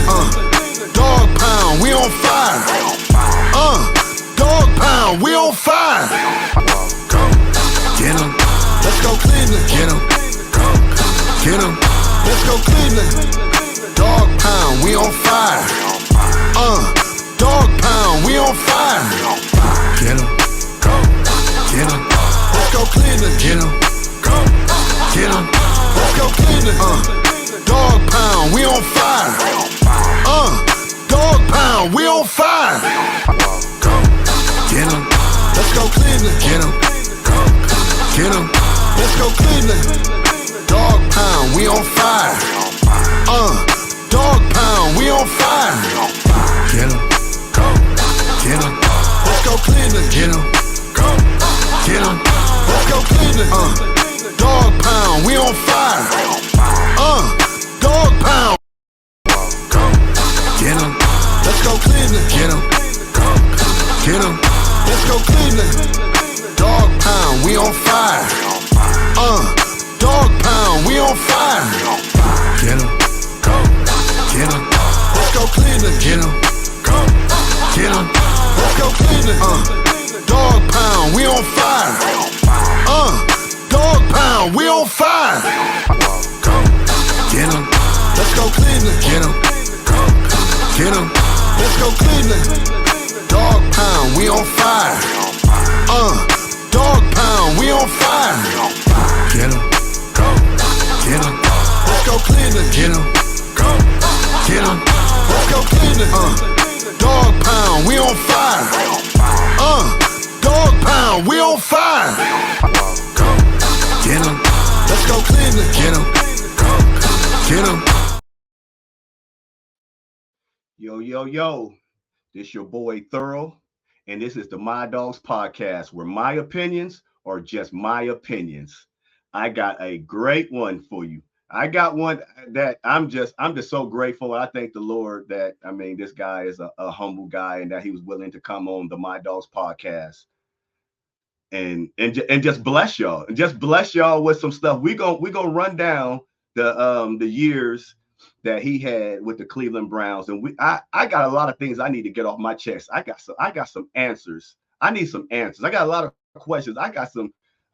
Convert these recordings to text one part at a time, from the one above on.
Cleveland. Dog pound, we on fire. Dog pound, we on fire. Get him. Let's go Cleveland. Get him. Get him. Let's go Cleveland. Dog pound, we on fire. Dog pound, we on fire. Get him. Get him. Let's go Cleveland. Get him. Get him. Let's go Cleveland. Dog pound, we on fire. Dog pound, we on fire. Get him. Let's go Cleveland. Get him. Get him. Let's go Cleveland. Dog pound, we on fire. Dog pound, we on fire. Get him. Get him. Let's go Cleveland. Get him. Get him. Let's go Cleveland. Dog pound, we on fire. Dog pound. Get him. Let's go Cleveland. Get him. Get him. Let's go Cleveland. Dog pound, we on fire. Dog pound, we on fire. Get him. Get him. Let's go Cleveland. Get him. Get him. Let's go Cleveland. Dog pound, we on fire. Dog pound, we on fire. Get him. Let's go Cleveland. Get him. Get him. Let's go Cleveland. Dog pound, we on fire. Dog pound, we on fire. Get him. Get him. Let's go Cleveland. Get him. Get him. Let's go Cleveland. Dog pound, we on fire. Dog pound, we on fire. Get him. Let's go Cleveland. Get him. Get him. Yo. This your boy Thorough, and this is the My Dogs Podcast, where my opinions are just my opinions. I got a great one for you. I got one that I'm just so grateful. I thank the Lord that, this guy is a humble guy and that he was willing to come on the My Dogs Podcast and just bless y'all and just bless y'all with some stuff. We gonna run down the years that he had with the Cleveland Browns, and I got a lot of things I need to get off my chest. I got some answers. I need some answers. I got a lot of questions. I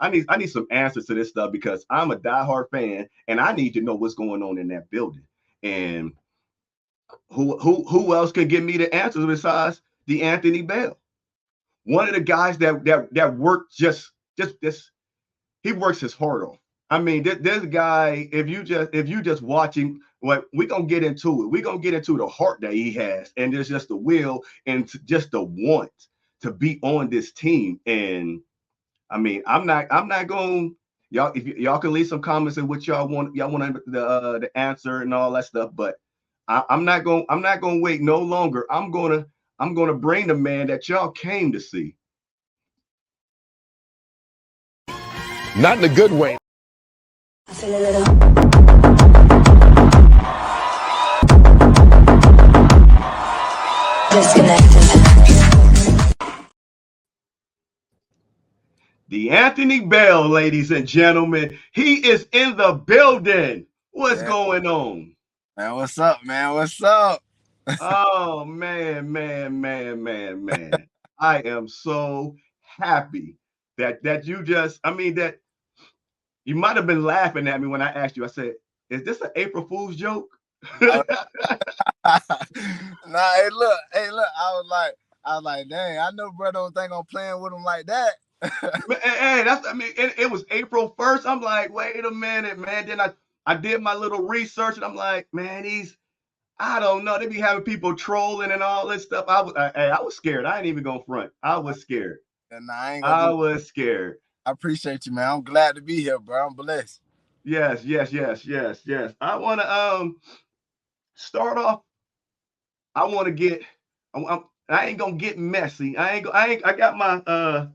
need some answers to this stuff because I'm a diehard fan and I need to know what's going on in that building. And who else can give me the answers besides the Anthony Bell? One of the guys that worked just he works his heart off. This guy, if you just watching, what we're gonna get into it. We're gonna get into the heart that he has, and there's just the will and just the want to be on this team. And I'm not going, y'all, if y'all can leave some comments and what y'all want the answer and all that stuff, but I'm not going to wait no longer. I'm going to bring the man that y'all came to see. Not in a good way. I feel a little disconnected. The Anthony Bell, ladies and gentlemen, he is in the building. What's going on? Man, what's up, man? What's up? Oh, man. I am so happy that you just, that you might have been laughing at me when I asked you. I said, is this an April Fool's joke? Nah, hey, look. I was like, dang, I know bro don't think I'm playing with him like that. Hey, it was April 1st. I'm like, wait a minute, man. Then I did my little research and I'm like, man, I don't know. They be having people trolling and all this stuff. I was scared. I ain't even gonna front. I was scared. And I was scared. I appreciate you, man. I'm glad to be here, bro. I'm blessed. Yes. I want to start off. I ain't gonna get messy. I got my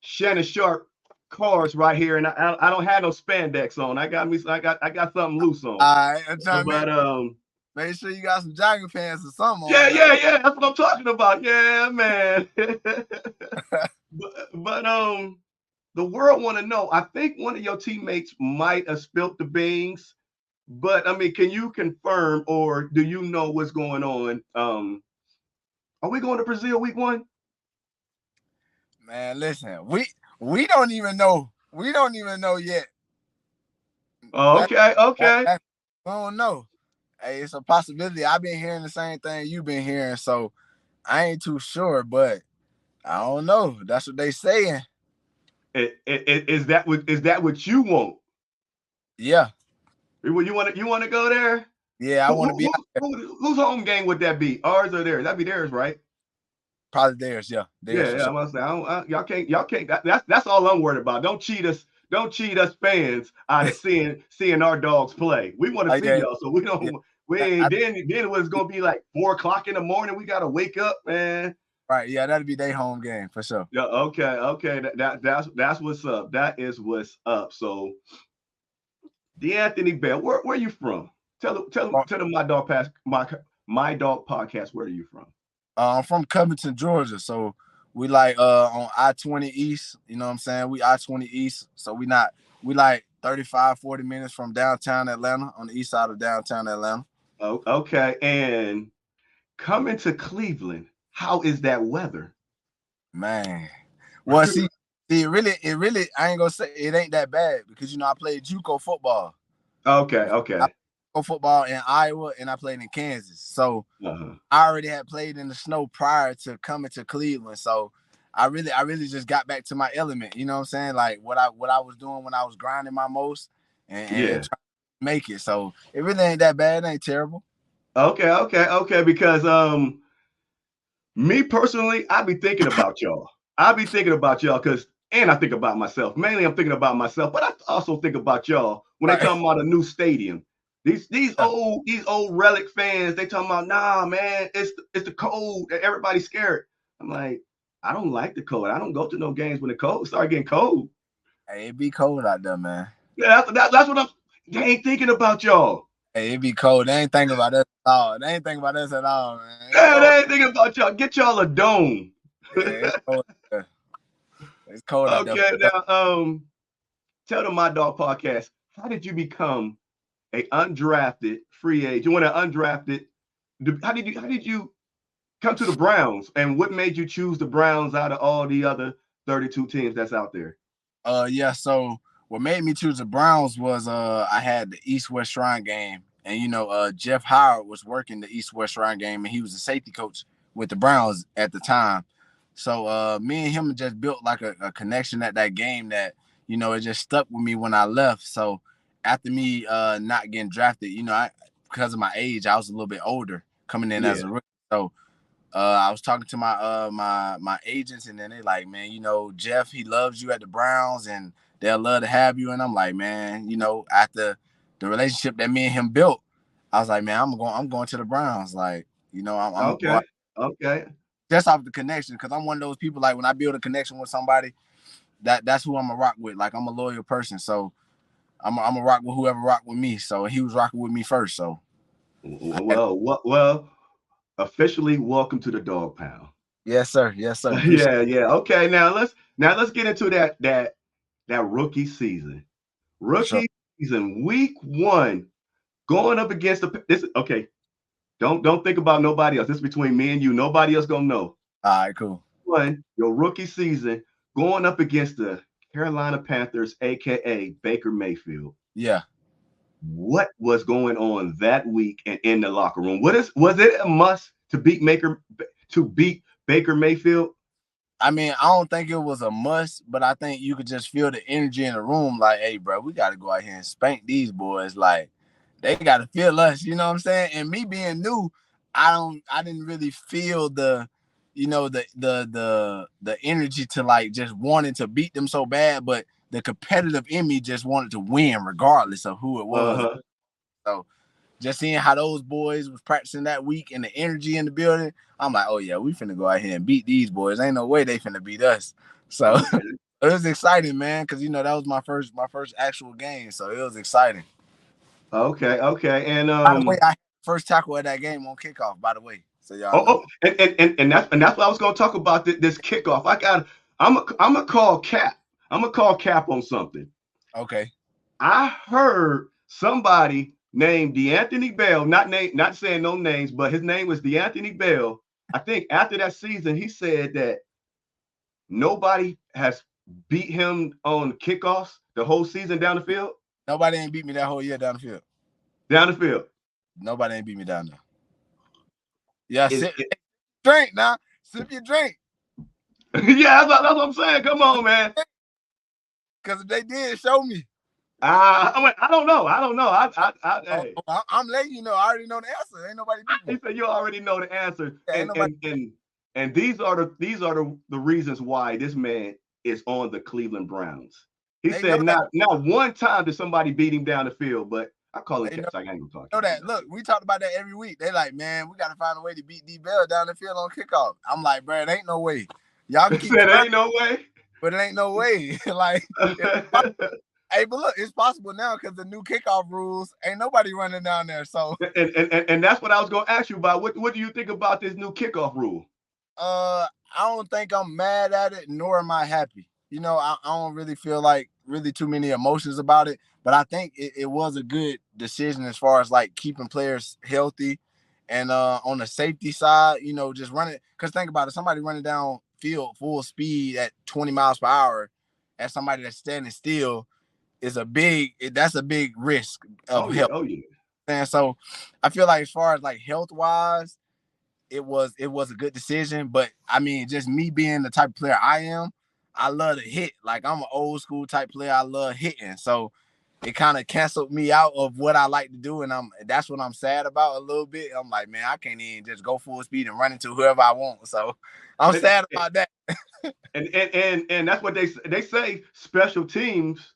Shannon Sharp cards right here, and I don't have no spandex on. I got something loose on. All right, but make sure you got some jogging pants or something. Yeah. That's what I'm talking about. Yeah, man. but the world want to know. I think one of your teammates might have spilt the beans, But I mean, can you confirm or do you know what's going on? Are we going to Brazil week 1? Man, listen, we don't even know. We don't even know yet. Oh, That, okay. we don't know. Hey, it's a possibility. I've been hearing the same thing you've been hearing, so I ain't too sure, but I don't know. That's what they saying. Is that what you want? Yeah. You want to go there? Yeah, I want to be out there. Whose home game would that be? Ours or theirs? That'd be theirs, right? Probably theirs, yeah. Theirs, Yeah. I must say, y'all can't. That's all I'm worried about. Don't cheat us fans out of seeing our dogs play. We want to see y'all, so we don't. Yeah. Then it was gonna be like 4:00 in the morning. We gotta wake up, man. Right, yeah, that'd be their home game for sure. Yeah, okay. That's what's up. That is what's up. So, DeAnthony Bell, where are you from? Tell them my dog podcast. Where are you from? I'm from Covington, Georgia. So we like on I-20 East. You know what I'm saying? We I-20 East. So we like 35, 40 minutes from downtown Atlanta, on the east side of downtown Atlanta. Oh, okay. And coming to Cleveland, how is that weather? Man. Well, see, it really, I ain't gonna say it ain't that bad because I played JUCO football. Okay. I played football in Iowa and I played in Kansas. So I already had played in the snow prior to coming to Cleveland. So I really just got back to my element. You know what I'm saying? Like what I was doing when I was grinding my most and trying to make it. So it really ain't that bad. It ain't terrible. Okay. Because me personally, I be thinking about y'all. Because I think about myself. Mainly I'm thinking about myself, but I also think about y'all when they talking about a new stadium. These old relic fans, they talking about, nah, man, it's the cold. Everybody's scared. I'm like, I don't like the cold. I don't go to no games when the cold start getting cold. Hey, it be cold out there, man. Yeah, that's what they ain't thinking about y'all. Hey, it be cold. They ain't thinking about us at all. They ain't thinking about us at all, man. They ain't thinking about y'all. Get y'all a dome. Yeah, it's cold out there. It's cold out there. Okay, now tell them My Dog podcast. How did you become a undrafted free agent? You want an undrafted? How did you come to the Browns? And what made you choose the Browns out of all the other 32 teams that's out there? Yeah. So what made me choose the Browns was I had the East-West Shrine game, and Jeff Howard was working the East-West Shrine game, and he was a safety coach with the Browns at the time. So me and him just built like a connection at that game that it just stuck with me when I left. So after me not getting drafted, because of my age, I was a little bit older coming in as a rookie. So I was talking to my agents, and then they like, man, Jeff, he loves you at the Browns, and they'll love to have you. And I'm like, man, after the relationship that me and him built, I was like, man, I'm going to the Browns. Like, I'm okay. Just off the connection, because I'm one of those people, like when I build a connection with somebody, that's who I'm gonna rock with. Like I'm a loyal person, so I'm gonna rock with whoever rock with me. So he was rocking with me first. So well, officially welcome to the Dog Pound. Yes, sir. Yeah. Okay, now let's get into that rookie season. Season, week 1, going up against this. Okay, don't think about nobody else. This is between me and you. Nobody else gonna know. All right, cool. Your rookie season, going up against the Carolina Panthers, aka Baker Mayfield. Yeah. What was going on that week and in the locker room? Was it a must to beat Baker Mayfield? I mean, I don't think it was a must, but I think you could just feel the energy in the room. Like, hey, bro, we got to go out here and spank these boys. Like, they got to feel us. You know what I'm saying? And me being new, I didn't really feel the energy to like just wanting to beat them so bad, but the competitive in me just wanted to win regardless of who it was. So just seeing how those boys was practicing that week and the energy in the building, I'm like, oh yeah, we finna go out here and beat these boys. Ain't no way they finna beat us. So it was exciting, man, because that was my first actual game. So it was exciting. Okay. And by the way, I had the first tackle of that game on kickoff, by the way. So y'all and that's what I was gonna talk about this kickoff. I'm gonna call Cap. I'm gonna call Cap on something. Okay. I heard somebody named DeAnthony Bell, not saying no names, but his name was DeAnthony Bell. I think after that season, he said that nobody has beat him on kickoffs the whole season down the field. Nobody ain't beat me that whole year down the field. Down the field. Nobody ain't beat me down there. Yeah, drink now. Sip your drink. Yeah, that's what I'm saying. Come on, man. Because if they did, show me. I don't know. I'm letting you know. I already know the answer. Ain't nobody beat me. He said you already know the answer. Yeah, and these are the reasons why this man is on the Cleveland Browns. He said not one time did somebody beat him down the field, but I call him Caps. I ain't gonna talk. Know that. Look, we talked about that every week. They like, man, we gotta find a way to beat D Bell down the field on kickoff. I'm like, bro, it ain't no way. Y'all can keep said it ain't no way. But it ain't no way. Like, hey, but look, it's possible now because the new kickoff rules, ain't nobody running down there. So and that's what I was gonna ask you about. What do you think about this new kickoff rule? I don't think I'm mad at it, nor am I happy. You know, I don't really feel like really too many emotions about it, but I think it was a good decision as far as like keeping players healthy and on the safety side, you know, just running. Because think about it, somebody running down field full speed at 20 miles per hour as somebody that's standing still is that's a big risk of health. Oh, yeah. And so I feel like as far as like health wise, it was a good decision. But I mean, just me being the type of player I am, I love to hit. Like I'm an old school type player. I love hitting. So it kind of canceled me out of what I like to do. And that's what I'm sad about a little bit. I'm like, man, I can't even just go full speed and run into whoever I want. So I'm sad about that. and that's what they say. Special teams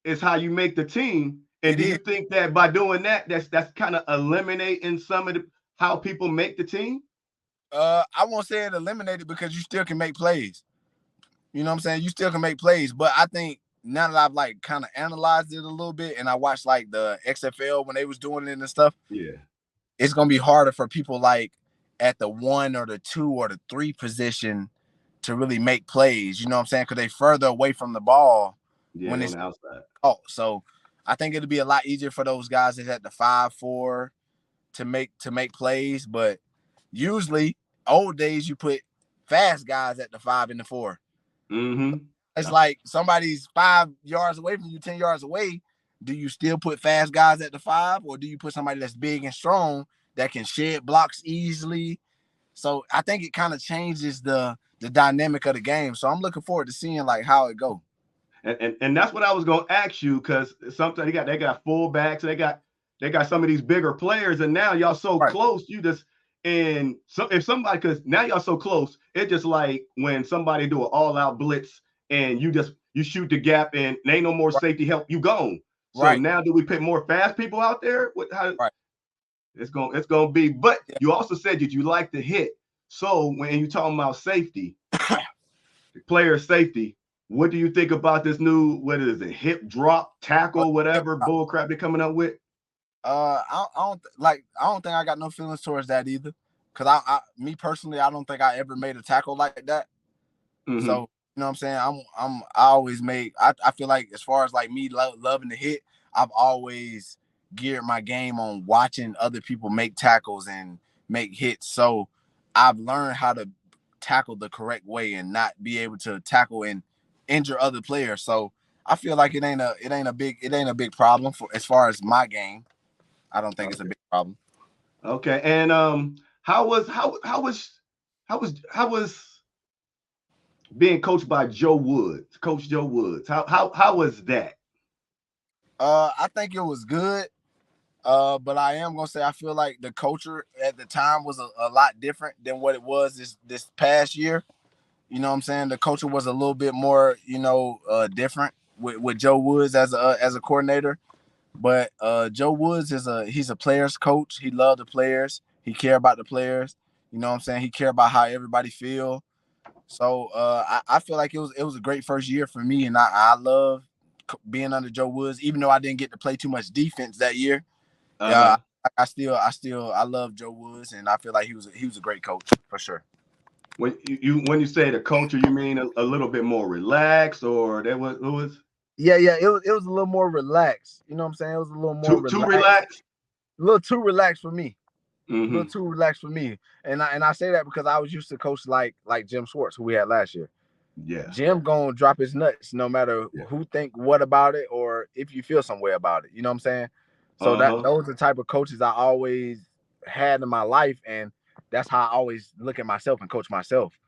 is how you make the team. And do you think that by doing that, that's kind of eliminating some of how people make the team? I won't say it eliminated because you still can make plays. You know what I'm saying? You still can make plays, but I think now that I've like kind of analyzed it a little bit and I watched like the XFL when they was doing it and stuff. Yeah. It's going to be harder for people like at the 1 or the 2 or the 3 position to really make plays. You know what I'm saying? Because they further away from the ball when it's outside. Oh, so I think it'll be a lot easier for those guys that's at the 5-4 to make plays. But usually old days you put fast guys at the 5 and the 4. Mm-hmm. It's like somebody's 5 yards away from you, 10 yards away. Do you still put fast guys at the 5, or do you put somebody that's big and strong that can shed blocks easily? So I think it kind of changes the dynamic of the game. So I'm looking forward to seeing like how it goes. And that's what I was gonna ask you, because sometimes they got fullbacks, they got some of these bigger players, and now y'all so close. You just and so if somebody, because now y'all so close, it's just like when somebody do an all-out blitz and you shoot the gap and there ain't no more safety help, you gone. So now do we put more fast people out there? It's gonna be. But you also said that you like to hit. So when you talking about safety, player safety, what do you think about this new, what is it, hip drop, tackle, whatever bull crap they're coming up with? I don't think I got no feelings towards that either. Cause me personally, I don't think I ever made a tackle like that. Mm-hmm. So you know what I'm saying? I always I feel like as far as like me loving to hit, I've always geared my game on watching other people make tackles and make hits. So I've learned how to tackle the correct way and not be able to tackle and injure other players. So I feel like it ain't a big problem for as far as my game. I don't think it's a big problem. Okay. And how was being coached by Joe Woods, Coach Joe Woods? How was that? I think it was good. But I am gonna say I feel like the culture at the time was a lot different than what it was this past year. You know what I'm saying? The culture was a little bit more, different with Joe Woods as a coordinator. But Joe Woods he's a players coach. He loved the players. He cared about the players. You know what I'm saying? He cared about how everybody feel. So I feel like it was a great first year for me, and I love being under Joe Woods, even though I didn't get to play too much defense that year. I love Joe Woods, and I feel like he was a great coach for sure. When you say the culture, you mean a little bit more relaxed, or that was? Yeah, it was a little more relaxed. You know what I'm saying? It was a little more too relaxed. little too relaxed for me. A Mm-hmm. little too relaxed for me. And I say that because I was used to coach like Jim Schwartz, who we had last year. Yeah. Jim gonna drop his nuts no matter Yeah. who think what about it or if you feel some way about it. You know what I'm saying? So Uh-huh. those are the type of coaches I always had in my life, and that's how I always look at myself and coach myself.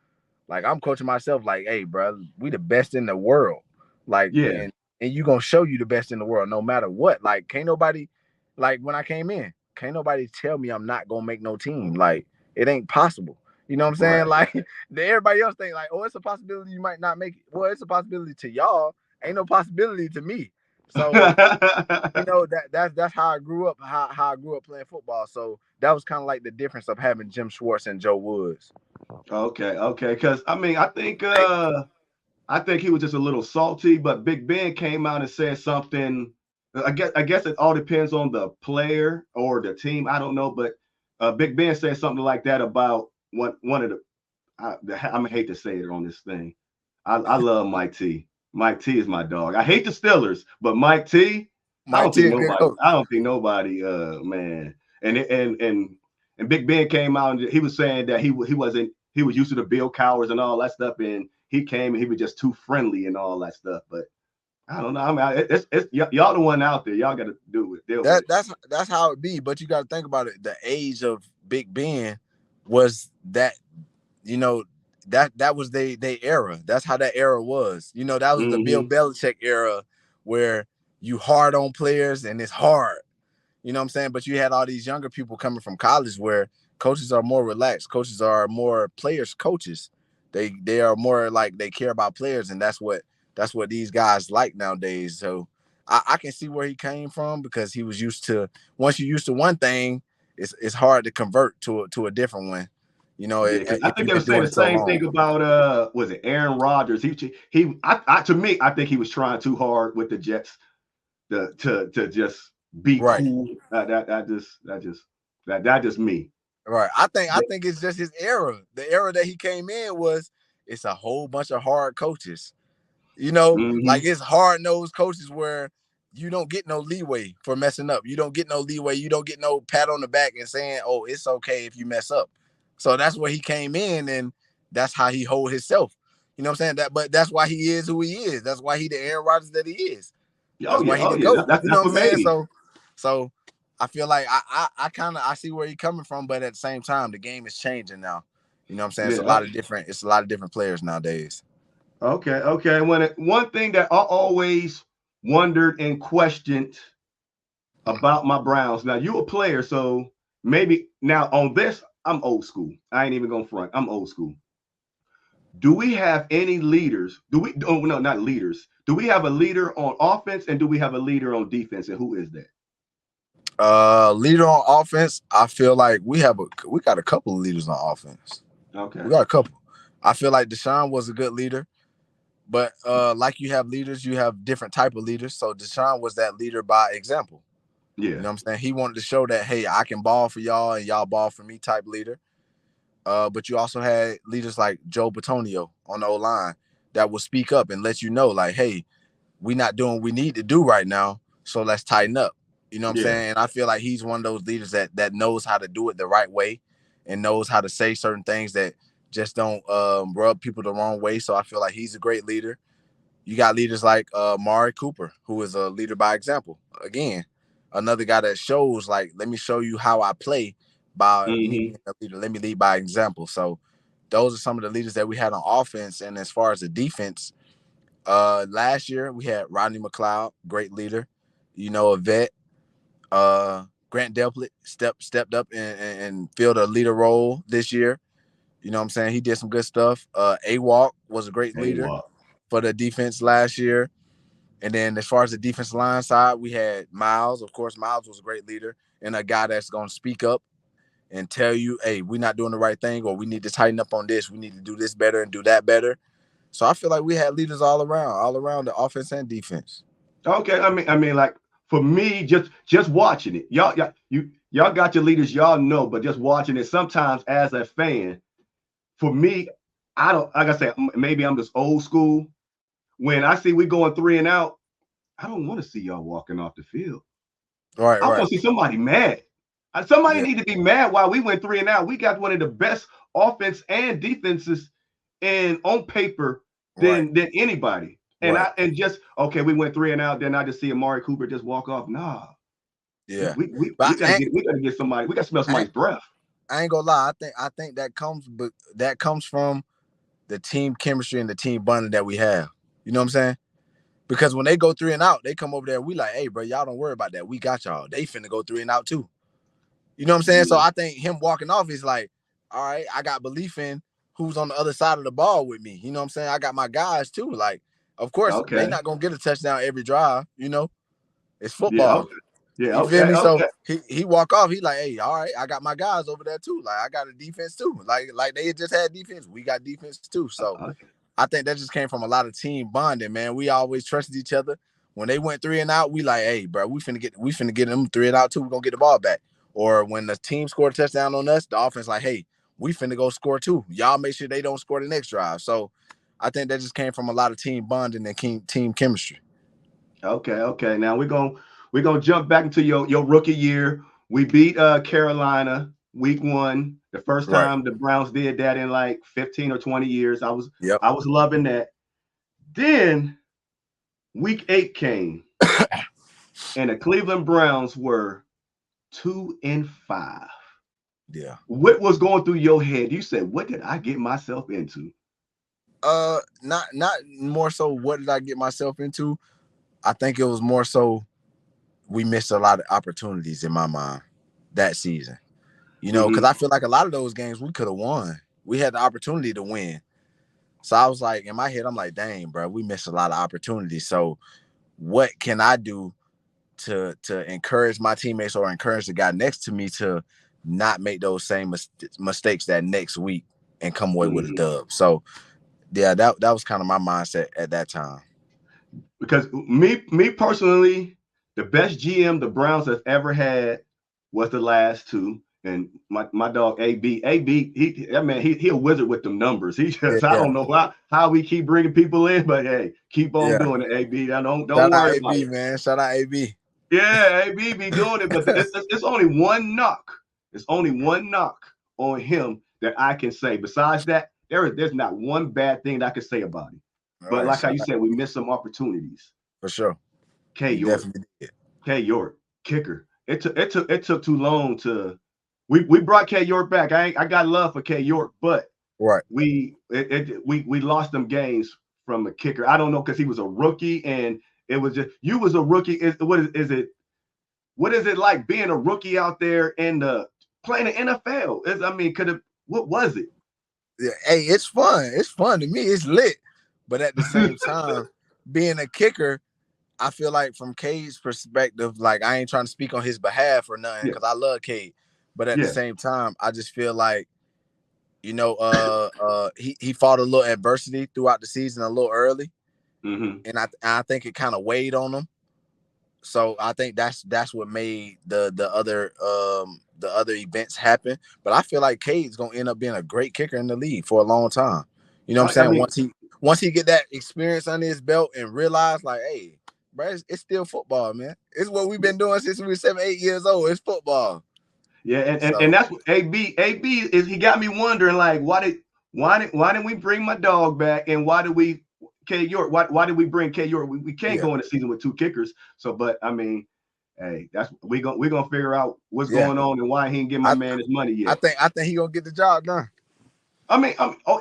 Like I'm coaching myself, like, hey, bro, we the best in the world. Like, Yeah. and you gonna show you the best in the world no matter what. Like, can't nobody, like when I came in, can't nobody tell me I'm not gonna make no team. Like, it ain't possible. You know what I'm saying? Right. Like, everybody else think like, oh, it's a possibility you might not make it. Well, it's a possibility to y'all. Ain't no possibility to me. So you know that's how I grew up. How I grew up playing football. So that was kind of like the difference of having Jim Schwartz and Joe Woods. Okay. Because I mean, I think he was just a little salty, but Big Ben came out and said something. I guess it all depends on the player or the team. I don't know, but Big Ben said something like that about one of the. I'm gonna hate to say it on this thing. I love Mike T. Mike T is my dog. I hate the Steelers, but Mike T. Mike T, a good coach. I don't think nobody. Man, and Big Ben came out and he was saying that he wasn't. He was used to the Bill Cowers and all that stuff, and he came and he was just too friendly and all that stuff. But I don't know. I mean, it's y'all the one out there. Y'all got to do it. Deal with it. That's how it be. But you got to think about it. The age of Big Ben was that, you know, that was they era. That's how that era was. You know, that was the Bill Belichick era where you hard on players and it's hard. You know what I'm saying? But you had all these younger people coming from college where coaches are more relaxed. Coaches are more players coaches. They are more like they care about players, and that's what these guys like nowadays. So I can see where he came from because he was used to, once you're used to one thing, it's hard to convert to a different one. You know, Yeah, I think they were saying the same thing about was it Aaron Rodgers? To me, I think he was trying too hard with the Jets to just be cool. That just me. Right. I think it's just his era. The era that he came in was it's a whole bunch of hard coaches. You know, like it's hard-nosed coaches where you don't get no leeway for messing up. You don't get no leeway. You don't get no pat on the back and saying, oh, it's okay if you mess up. So that's where he came in, and that's how he hold himself. You know what I'm saying? But that's why he is who he is. That's why he the Aaron Rodgers that he is. That's why he the GOAT. That's you know what I'm saying? me. So I feel like I see where he's coming from, but at the same time, the game is changing now. You know what I'm saying? It's a lot of different players nowadays. Okay. One thing that I always wondered and questioned about my Browns. Now you a player, so maybe now on this, I'm old school. I ain't even gonna front. I'm old school. Do we have any leaders? Oh no, not leaders. Do we have a leader on offense and do we have a leader on defense? And who is that? Leader on offense, I feel like we got a couple of leaders on offense. Okay. We got a couple. I feel like Deshaun was a good leader, but like you have leaders, you have different type of leaders. So Deshaun was that leader by example. Yeah. You know what I'm saying? He wanted to show that, hey, I can ball for y'all and y'all ball for me type leader. But you also had leaders like Joe Bitonio on the O-line that will speak up and let you know, like, hey, we not doing what we need to do right now, so let's tighten up. You know what I'm saying? And I feel like he's one of those leaders that knows how to do it the right way and knows how to say certain things that just don't rub people the wrong way. So I feel like he's a great leader. You got leaders like Mari Cooper, who is a leader by example. Again, another guy that shows, like, let me show you how I play by me being a leader. Let me lead by example. So those are some of the leaders that we had on offense. And as far as the defense, last year we had Rodney McLeod, great leader. You know, a vet. Grant Delpit stepped up and filled a leader role this year. You know what I'm saying? He did some good stuff. A-Walk was a great leader for the defense last year. And then as far as the defensive line side, we had Miles. Of course, Miles was a great leader and a guy that's going to speak up and tell you, hey, we're not doing the right thing, or we need to tighten up on this. We need to do this better and do that better. So I feel like we had leaders all around the offense and defense. Okay. I mean, like for me, just watching it, y'all got your leaders, y'all know, but just watching it sometimes as a fan, for me, I don't, like I said, maybe I'm just old school. When I see we going 3 and out, I don't want to see y'all walking off the field. Right. I want to see somebody mad. Somebody Yeah. need to be mad why we went 3-0. We got one of the best offense and defenses and on paper Right. than anybody. And Right. we went 3-0. Then I just see Amari Cooper just walk off. Nah, Yeah. we But gotta get somebody. We gotta smell somebody's breath. I ain't gonna lie. I think that comes from the team chemistry and the team bonding that we have. You know what I'm saying? Because when they go 3-0, they come over there. We like, hey, bro, y'all don't worry about that. We got y'all. They finna go 3-0 too. You know what I'm saying? So I think him walking off is like, all right, I got belief in who's on the other side of the ball with me. You know what I'm saying? I got my guys too. Like, of course, they not gonna get a touchdown every drive. You know, it's football. Yeah. You feel Okay. me? So Okay. he walk off. He like, hey, all right, I got my guys over there too. Like, I got a defense too. Like they just had defense. We got defense too. So I think that just came from a lot of team bonding, man. We always trusted each other. When they went 3-0, we like, hey, bro, we finna get them 3-0 too. We're gonna get the ball back. Or when the team scored a touchdown on us, the offense like, hey, we finna go score too. Y'all make sure they don't score the next drive. So I think that just came from a lot of team bonding and team chemistry. Okay. Now we're gonna jump back into your rookie year. We beat Carolina week 1. The first time the Browns did that in like 15 or 20 years. I was loving that. Then week 8 came, and the Cleveland Browns were 2-5. Yeah. What was going through your head? You said, what did I get myself into? Not more so what did I get myself into? I think it was more so we missed a lot of opportunities in my mind that season. You know, because I feel like a lot of those games we could have won. We had the opportunity to win. So I was like, in my head, I'm like, dang, bro, we missed a lot of opportunities. So what can I do to encourage my teammates or encourage the guy next to me to not make those same mistakes that next week and come away with a dub? So yeah, that was kind of my mindset at that time. Because me personally, the best GM the Browns have ever had was the last 2. And my dog AB, he a wizard with them numbers. He just I don't know how we keep bringing people in, but hey, keep on doing it, AB. Don't worry about it, man. Shout out AB. Yeah, AB be doing it, but it's only one knock. It's only one knock on him that I can say. Besides that, there's not one bad thing that I can say about him. But like how you said, we missed some opportunities. For sure. K York, kicker. It took too long to. We brought K York back. I got love for K York, but we lost them games from a kicker. I don't know, because he was a rookie, and it was just you was a rookie. What is it like being a rookie out there and playing the NFL? What was it? Yeah, hey, it's fun. It's fun to me. It's lit. But at the same time, being a kicker, I feel like from Cade's perspective, like I ain't trying to speak on his behalf or nothing, because I love Cade. But at the same time, I just feel like, you know, he fought a little adversity throughout the season a little early, and I think it kind of weighed on him. So I think that's what made the other events happen. But I feel like Cade's gonna end up being a great kicker in the league for a long time. You know what I'm saying? Once he get that experience under his belt and realize, like, hey, bro, it's still football, man. It's what we've been doing since we were 7-8 years old. It's football. Yeah, and that's what AB is. He got me wondering, like, why didn't we bring my dog back, and why did we K York? Why did we bring K York? We can't go in the season with 2 kickers. So, but I mean, hey, that's we're gonna figure out what's going on and why he ain't getting my man his money yet. I think he gonna get the job done.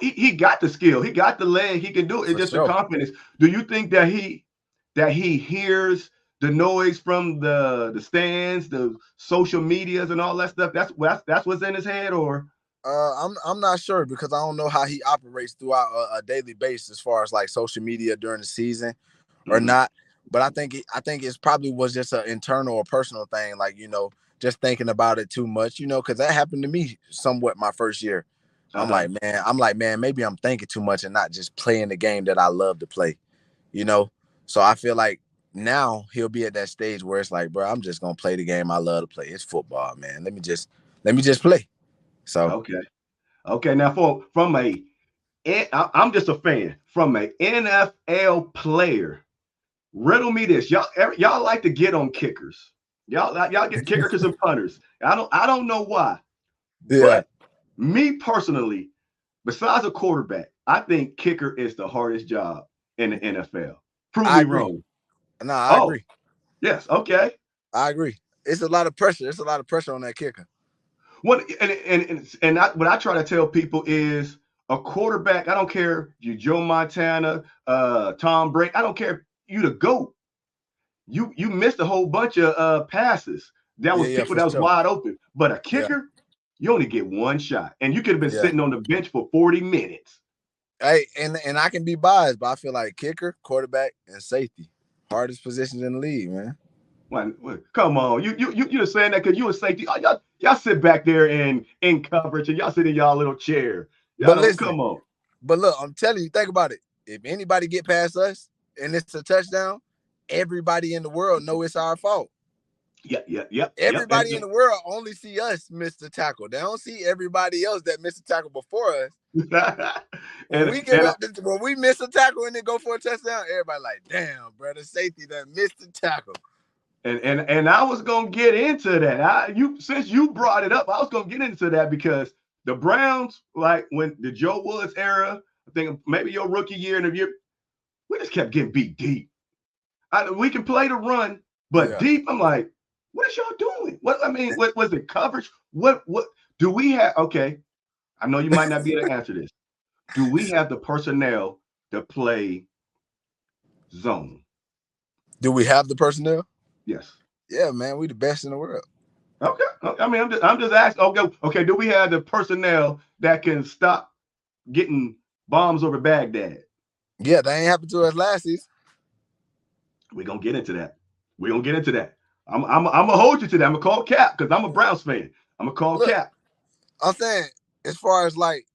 He got the skill, he got the leg, he can do it. It's just the confidence. Do you think that he hears the noise from the stands, the social medias, and all that stuff? That's what's in his head, or? I'm not sure, because I don't know how he operates throughout a daily basis as far as like social media during the season or not. But I think it's probably was just an internal or personal thing, like, you know, just thinking about it too much, you know, because that happened to me somewhat my first year. I'm like, man, maybe I'm thinking too much and not just playing the game that I love to play, you know? So I feel like now he'll be at that stage where it's like, bro, I'm just going to play the game I love to play. It's football, man. Let me just play. So, okay. Now I'm just a fan. From an NFL player, riddle me this. Y'all like to get on kickers. Y'all get kickers and punters. I don't know why. Yeah. But me personally, besides a quarterback, I think kicker is the hardest job in the NFL. Prove I me agree. wrong. No, I Oh, agree. yes, okay. I agree. It's a lot of pressure. It's a lot of pressure on that kicker. What what I try to tell people is a quarterback. I don't care if you Joe Montana, Tom Brady. I don't care if you the GOAT. You missed a whole bunch of passes. That was people for that was sure. wide open. But a Yeah. kicker, you only get one shot, and you could have been Yeah. sitting on the bench for 40 minutes. Hey, and I can be biased, but I feel like kicker, quarterback, and safety, hardest positions in the league, man. Come on, you just saying that because you a safety. Y'all sit back there in coverage, and y'all sit in y'all little chair. But listen, come on. But look, I'm telling you, think about it. If anybody get past us and it's a touchdown, everybody in the world know it's our fault. Yep. Everybody in the world only see us miss the tackle. They don't see everybody else that missed the tackle before us. When we miss a tackle and then go for a touchdown, everybody like, damn, bro, the safety that missed the tackle. And I was gonna get into that. Since you brought it up, I was gonna get into that because the Browns, like when the Joe Woods era, I think maybe your rookie year and the year, we just kept getting beat deep. We can play the run, but deep, I'm like, what is y'all doing? What was it coverage? What do we have? Okay, I know you might not be able to answer this. Do we have the personnel to play zone? Do we have the personnel? Yes. Yeah, man, we the best in the world. Okay. I mean, I'm just asking. Okay. Do we have the personnel that can stop getting bombs over Baghdad? Yeah, that ain't happened to us last season. We're gonna get into that. I'm gonna hold you to that. I'm gonna call Cap because I'm a Browns fan. I'm gonna call Cap. I'm saying, as far as like,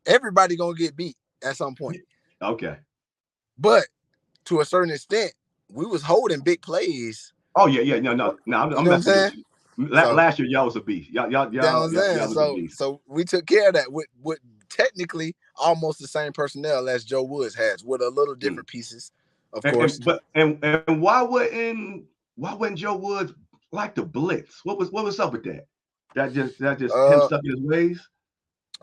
everybody gonna get beat at some point. Okay. But to a certain extent, we was holding big plays. Oh yeah. No. I'm messing with you. Last year, y'all was a beast. Y'all was a beast. So we took care of that with technically almost the same personnel as Joe Woods has, with a little different pieces, of course. And why wouldn't Joe Woods like the blitz? What was up with that? That just him stuck in his ways.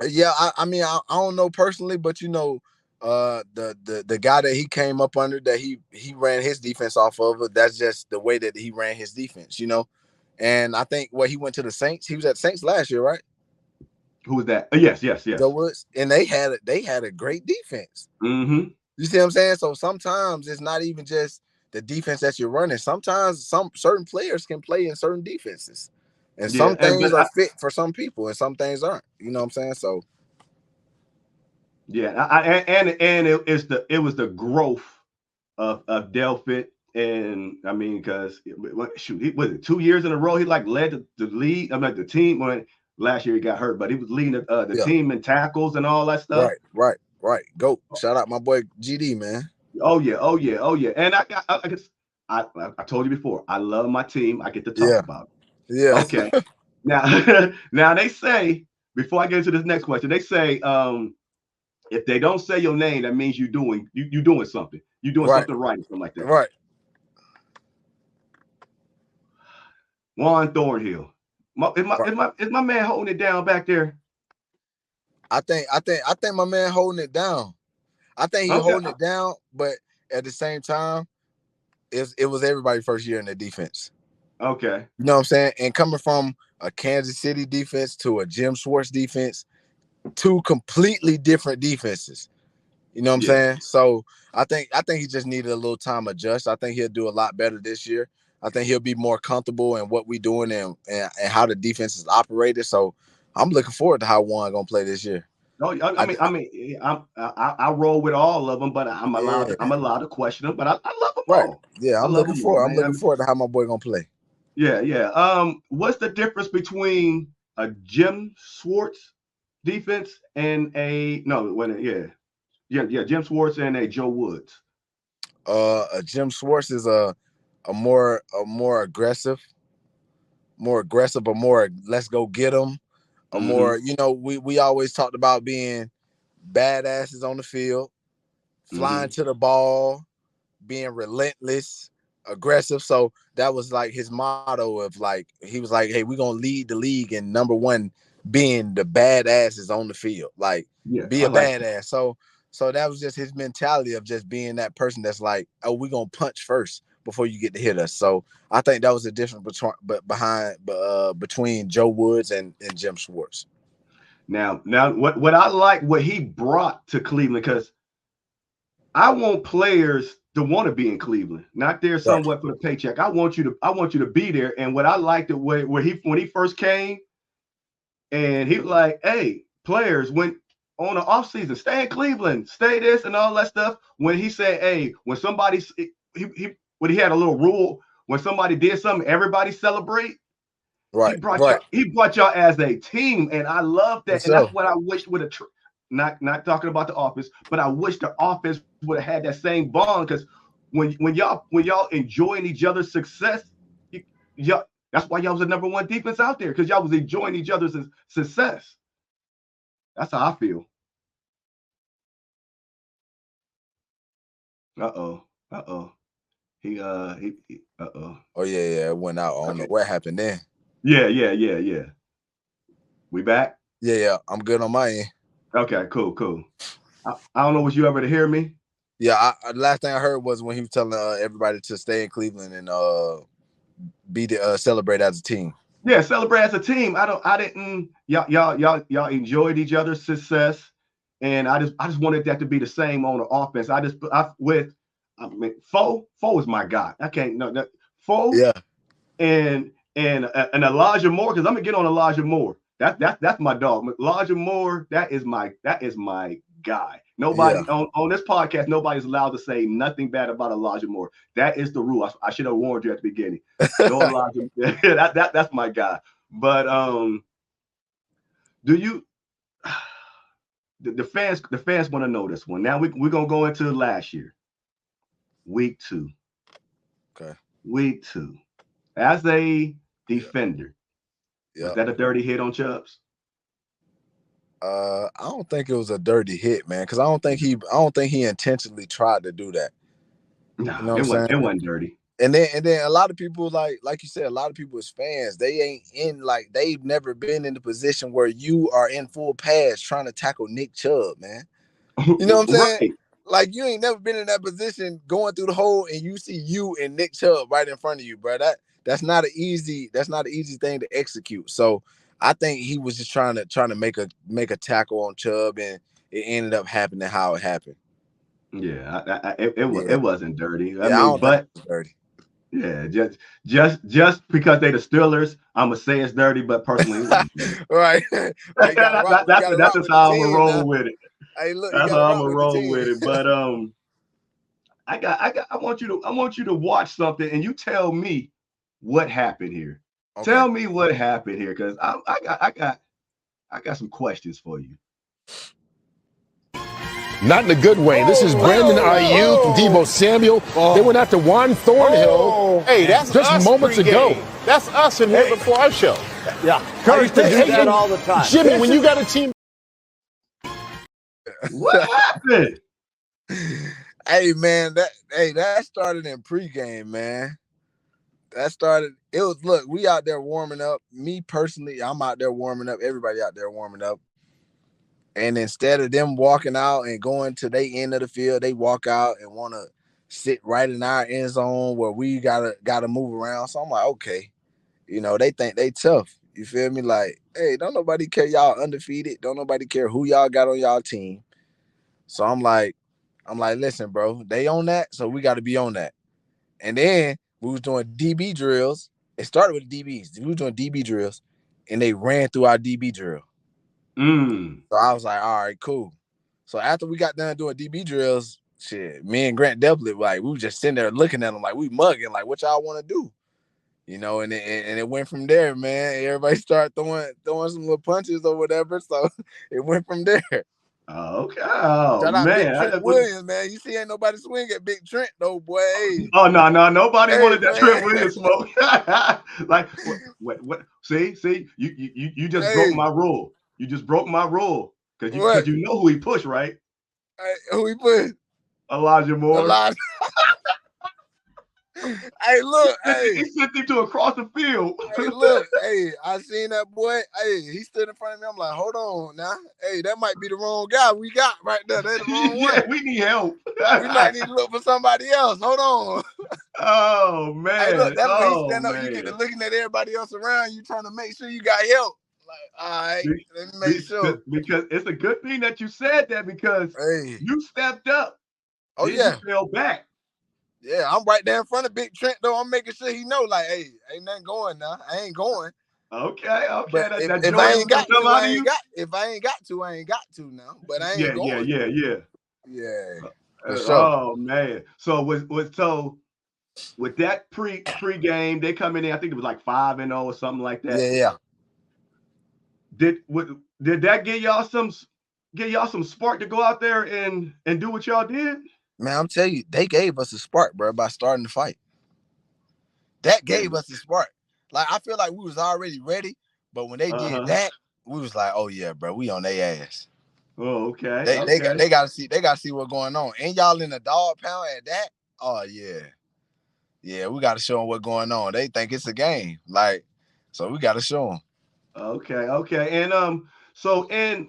Yeah, I mean, I don't know personally, but the guy that he came up under, that he ran his defense off of it. That's just the way that he ran his defense, And I think he went to the Saints. He was at Saints last year, right? Who was that? Yes. Joe Woods, and they had a great defense. Mm-hmm. You see what I'm saying? So sometimes it's not even just the defense that you're running. Sometimes certain players can play in certain defenses, and some things are fit for some people, and some things aren't. You know what I'm saying? So. Yeah, it was the growth of Delpit, and I mean, because he was it 2 years in a row he led the lead. I mean, the team when last year he got hurt, but he was leading the team in tackles and all that stuff. Right. Go shout out my boy GD, man. Oh yeah. And I told you before, I love my team. I get to talk about it. Yeah. Okay. now they say, before I get into this next question, they say if they don't say your name, that means you're doing something. You're doing something right, or something like that. Right. Juan Thornhill. Is my man holding it down back there? I think my man holding it down. I think he's holding it down, but at the same time, it was everybody's first year in the defense. Okay. You know what I'm saying? And coming from a Kansas City defense to a Jim Schwartz defense, two completely different defenses. You know what I'm saying? So I think he just needed a little time to adjust. I think he'll do a lot better this year. I think he'll be more comfortable in what we're doing and how the defense is operated. So I'm looking forward to how Juan gonna play this year. No, I roll with all of them, but I'm allowed to question them. But I love them all. Yeah, I'm looking forward to how my boy gonna play. Yeah. What's the difference between a Jim Schwartz defense and Jim Schwartz and a Joe Woods? Jim Schwartz is a more aggressive, but more let's go get them. A more, we always talked about being badasses on the field, flying to the ball, being relentless, aggressive. So that was like his motto of like, he was like, hey, we're gonna lead the league in number one being the badasses on the field. Like, Yeah, be I a like badass. So that was just his mentality of just being that person that's like, oh, we're gonna punch first before you get to hit us. So I think that was the difference between Joe Woods and Jim Schwartz. Now what I like what he brought to Cleveland, because I want players to want to be in Cleveland, not there somewhat for the paycheck. I want you to be there. And what I liked the way when he first came, and he was like, hey, players, when on the offseason, stay in Cleveland, stay this and all that stuff. When he said, hey, when somebody when he had a little rule, when somebody did something, everybody celebrate. Right. He brought y'all as a team, and I love that. Yes, and that's sir. what I wish would have. Not talking about the offense, but I wish the offense would have had that same bond, because when y'all enjoying each other's success, y'all, that's why y'all was the number one defense out there, because y'all was enjoying each other's success. That's how I feel. He Oh yeah, it went out. I don't know what happened then. Yeah. We back? Yeah, I'm good on my end. Okay, cool. I don't know, was you ever to hear me? Yeah, last thing I heard was when he was telling everybody to stay in Cleveland and celebrate as a team. Yeah, celebrate as a team. Y'all enjoyed each other's success, and I just wanted that to be the same on the offense. Foe is my guy. I can't know that Foe. Yeah. And Elijah Moore, because I'm gonna get on Elijah Moore. That's my dog. Elijah Moore, that is my guy. Nobody on this podcast, nobody's allowed to say nothing bad about Elijah Moore. That is the rule. I should have warned you at the beginning. No Elijah. That's my guy. But do you the fans want to know this one. Now we're gonna go into last year. Week 2. Okay. Week 2. As a defender, was that a dirty hit on Chubbs? I don't think it was a dirty hit, man, because I don't think he intentionally tried to do that. No, you know it wasn't dirty. And then a lot of people, like you said, a lot of people as fans, they ain't in, like, they've never been in the position where you are in full pass trying to tackle Nick Chubb, man. You know what I'm saying? Right. Like, you ain't never been in that position going through the hole and you see you and Nick Chubb right in front of you, bro. That's not an easy thing to execute. So I think he was just trying to make a tackle on Chubb, and it ended up happening how it happened. Yeah, it wasn't dirty. I don't think it was dirty. Yeah, just because they the Steelers, I'm gonna say it's dirty, but personally, right. That's just how I'm gonna roll with it. Hey, look, that's how I'm gonna roll with it. But I want you to watch something, and you tell me what happened here. Okay. Tell me what happened here, because I got some questions for you. Not in a good way. This is Brandon Ayuk, Deebo Samuel. They went after Juan Thornhill. Hey, that's just us moments pre-game. ago. That's us in here before our show. Yeah, I used to do that all the time. Jimmy, when you got a team. What happened? Hey, man, that started in pregame, man. Look, we out there warming up. Me personally, I'm out there warming up. Everybody out there warming up. And instead of them walking out and going to their end of the field, they walk out and want to sit right in our end zone where we gotta move around. So I'm like, okay, they think they tough. You feel me? Like, hey, don't nobody care y'all undefeated. Don't nobody care who y'all got on y'all team. So I'm like, listen, bro, they on that, so we got to be on that. And then we was doing DB drills. It started with DBs. We was doing DB drills, and they ran through our DB drill. So I was like, all right, cool. So after we got done doing DB drills, shit, me and Grant Delpit, like, we were just sitting there looking at them like we mugging, like, what y'all want to do? And it went from there, man. Everybody started throwing some little punches or whatever. So it went from there. Okay. Shout out man. Big Trent Williams, man. You see, ain't nobody swing at Big Trent, though, boy. Oh, no. Nobody wanted that Trent Williams smoke. Like, what? See, you just broke my rule. You just broke my rule, because you know who he pushed, right? Who he pushed? Elijah Moore. Hey, look, hey. He sent him to across the field. Hey, look, hey, I seen that boy. Hey, he stood in front of me. I'm like, hold on now. Hey, that might be the wrong guy we got right there. That's the wrong Yeah, one. we need help. We might need to look for somebody else. Hold on. Oh man. Hey, look, that's when he Oh stand up. You get to looking at everybody else around you, trying to make sure you got help. Like, all right, let me make sure. Because it's a good thing that you said that because Hey, you stepped up. oh Then yeah, you fell back. yeah. I'm right there in front of Big Trent though. I'm making sure he know, like, hey, ain't nothing going now. I ain't going. Okay. But That if joy I ain't got come to, out I of ain't you. got. If I ain't got to, I ain't got to now. But I ain't going. Yeah. Yeah, for sure. Oh man. So with that pre-game, they come in there, I think it was like 5-0 or something like that. Yeah. Did that give y'all some spark to go out there and do what y'all did? Man, I'm telling you, they gave us a spark, bro, by starting the fight. That gave us a spark. Like, I feel like we was already ready, but when they did that, we was like, oh yeah, bro, we on their ass. Oh, okay. They gotta see what's going on. And y'all in the dog pound at that? Oh yeah. Yeah, we gotta show them what's going on. They think it's a game. Like, so we gotta show them. Okay. And so in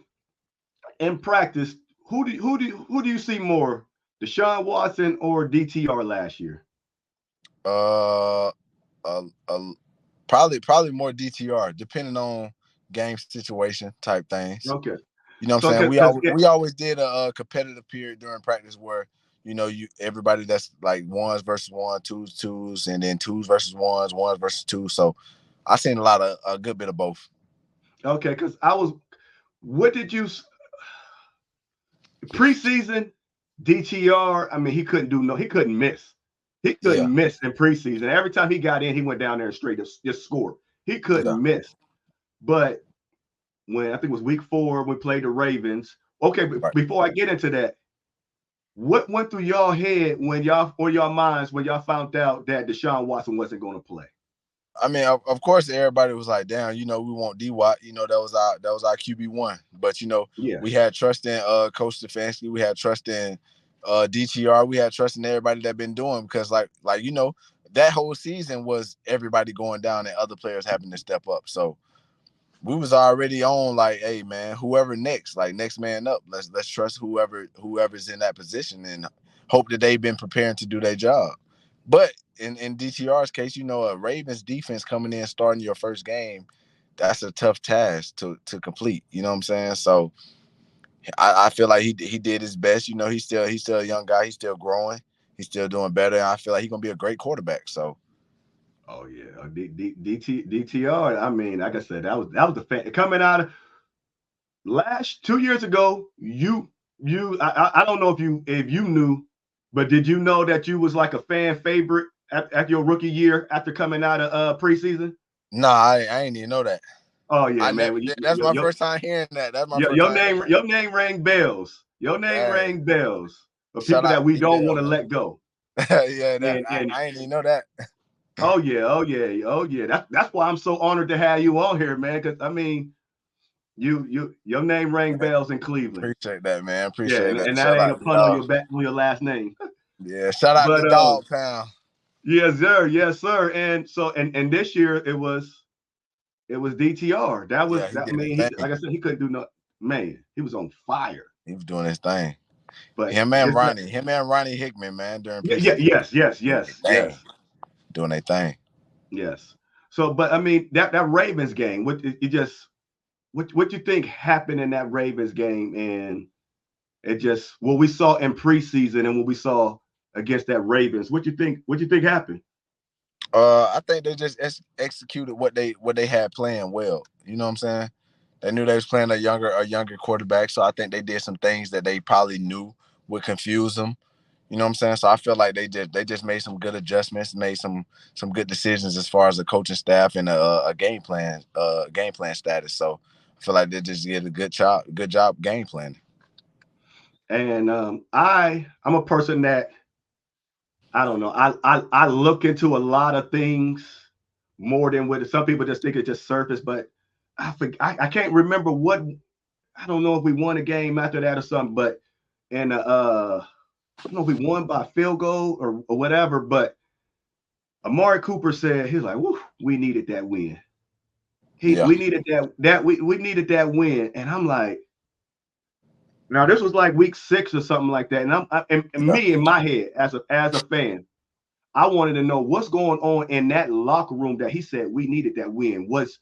practice, who do you see more, Deshaun Watson or DTR last year? Probably more DTR, depending on game situation type things. Okay. You know what I'm saying? We always did a competitive period during practice where, you know, everybody that's like ones versus one, twos, and then twos versus ones versus two. So I seen a good bit of both. Okay, because what did you preseason DTR? I mean, he couldn't miss. He couldn't miss in preseason. Every time he got in, he went down there and straight just scored. He couldn't miss. But when I think it was week 4, we played the Ravens. Okay, but before I get into that, what went through y'all head or y'all minds when y'all found out that Deshaun Watson wasn't going to play? I mean, of course, everybody was like, "Damn, you know, we want D-Watt. You know, that was our QB1." But you know, we had trust in Coach Stefanski. We had trust in DTR. We had trust in everybody that been doing because, like you know, that whole season was everybody going down and other players having to step up. So we was already on like, hey man, whoever next man up. Let's trust whoever's in that position and hope that they've been preparing to do their job. But in DTR's case, you know, a Ravens defense coming in starting your first game, that's a tough task to complete. You know what I'm saying? So I feel like he did his best. You know, he's still a young guy. He's still growing. He's still doing better. And I feel like he's gonna be a great quarterback. So. Oh yeah, DTR. I mean, like I said, that was the fan coming out of 2 years ago. I don't know if you knew, but did you know that you was like a fan favorite at your rookie year after coming out of preseason? Nah, I ain't even know that. Oh yeah, man. That's my first time hearing that. That's my first your time. Your name rang bells. Your name rang bells for Shout people that we don't D-Bell, want to let go. Yeah, I ain't even know that. Oh yeah. That's why I'm so honored to have you on here, man. Because I mean, your name rang bells in Cleveland. Appreciate that, man. Appreciate that. And that ain't a pun on your last name. Yeah, shout out to Dog Pound. Yes, sir. And so and this year it was DTR. That was I mean, like I said, he couldn't do nothing. Man, he was on fire. He was doing his thing. But him and Ronnie Hickman, man, during yes. Doing their thing. Yes. So, but I mean, that Ravens game, what you think happened in that Ravens game, and it just what we saw in preseason and what we saw against that Ravens, what you think happened? I think they just executed what they had playing well. You know what I'm saying? They knew they was playing a younger quarterback, so I think they did some things that they probably knew would confuse them. You know what I'm saying? So I feel like they just made some good adjustments, made some good decisions as far as the coaching staff and a game plan status. So I feel like they just did a good job game planning. And I'm a person that I don't know. I look into a lot of things more than what some people just think it's just surface, but I can't remember what. I don't know if we won a game after that or something, but I don't know if we won by field goal or whatever, but Amari Cooper said, he's like, woo, we needed that win. Yeah. We needed we needed that win. And I'm like, now this was like week 6 or something like that. And me in my head as a fan, I wanted to know what's going on in that locker room that he said we needed that win. Was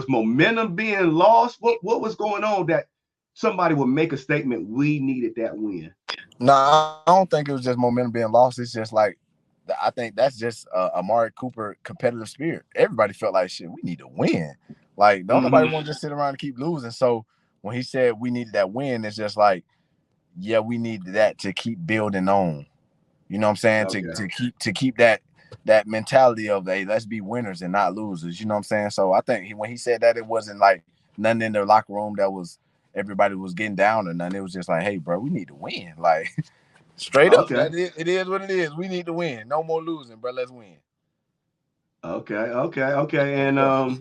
momentum being lost? What was going on that somebody would make a statement, we needed that win? No, I don't think it was just momentum being lost. It's just like, I think that's just Amari Cooper competitive spirit. Everybody felt like, shit, we need to win. Like, don't nobody want to just sit around and keep losing. So when he said we needed that win, it's just like, yeah, we need that to keep building on. You know what I'm saying? Okay. To keep that mentality of, hey, let's be winners and not losers. You know what I'm saying? So I think when he said that, it wasn't like nothing in their locker room that was everybody was getting down or nothing. It was just like, hey, bro, we need to win. Like, straight up. It is what it is. We need to win. No more losing, bro. Let's win. Okay. And I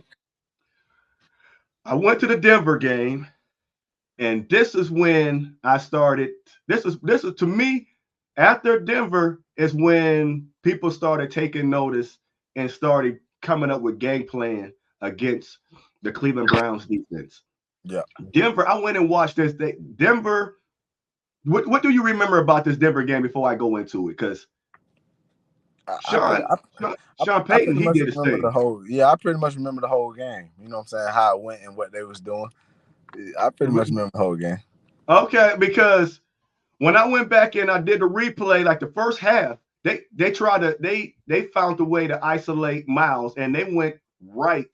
went to the Denver game, and this is when I started. This is to me, after Denver is when people started taking notice and started coming up with game plan against the Cleveland Browns defense. Yeah. Denver, I went and watched this. Denver, what do you remember about this Denver game before I go into it? Because Sean Payton, he did his thing. I pretty much remember the whole game. You know what I'm saying? How it went and what they was doing. I pretty much remember the whole game. Okay, because when I went back and I did the replay, like the first half, they found a way to isolate Miles, and they went right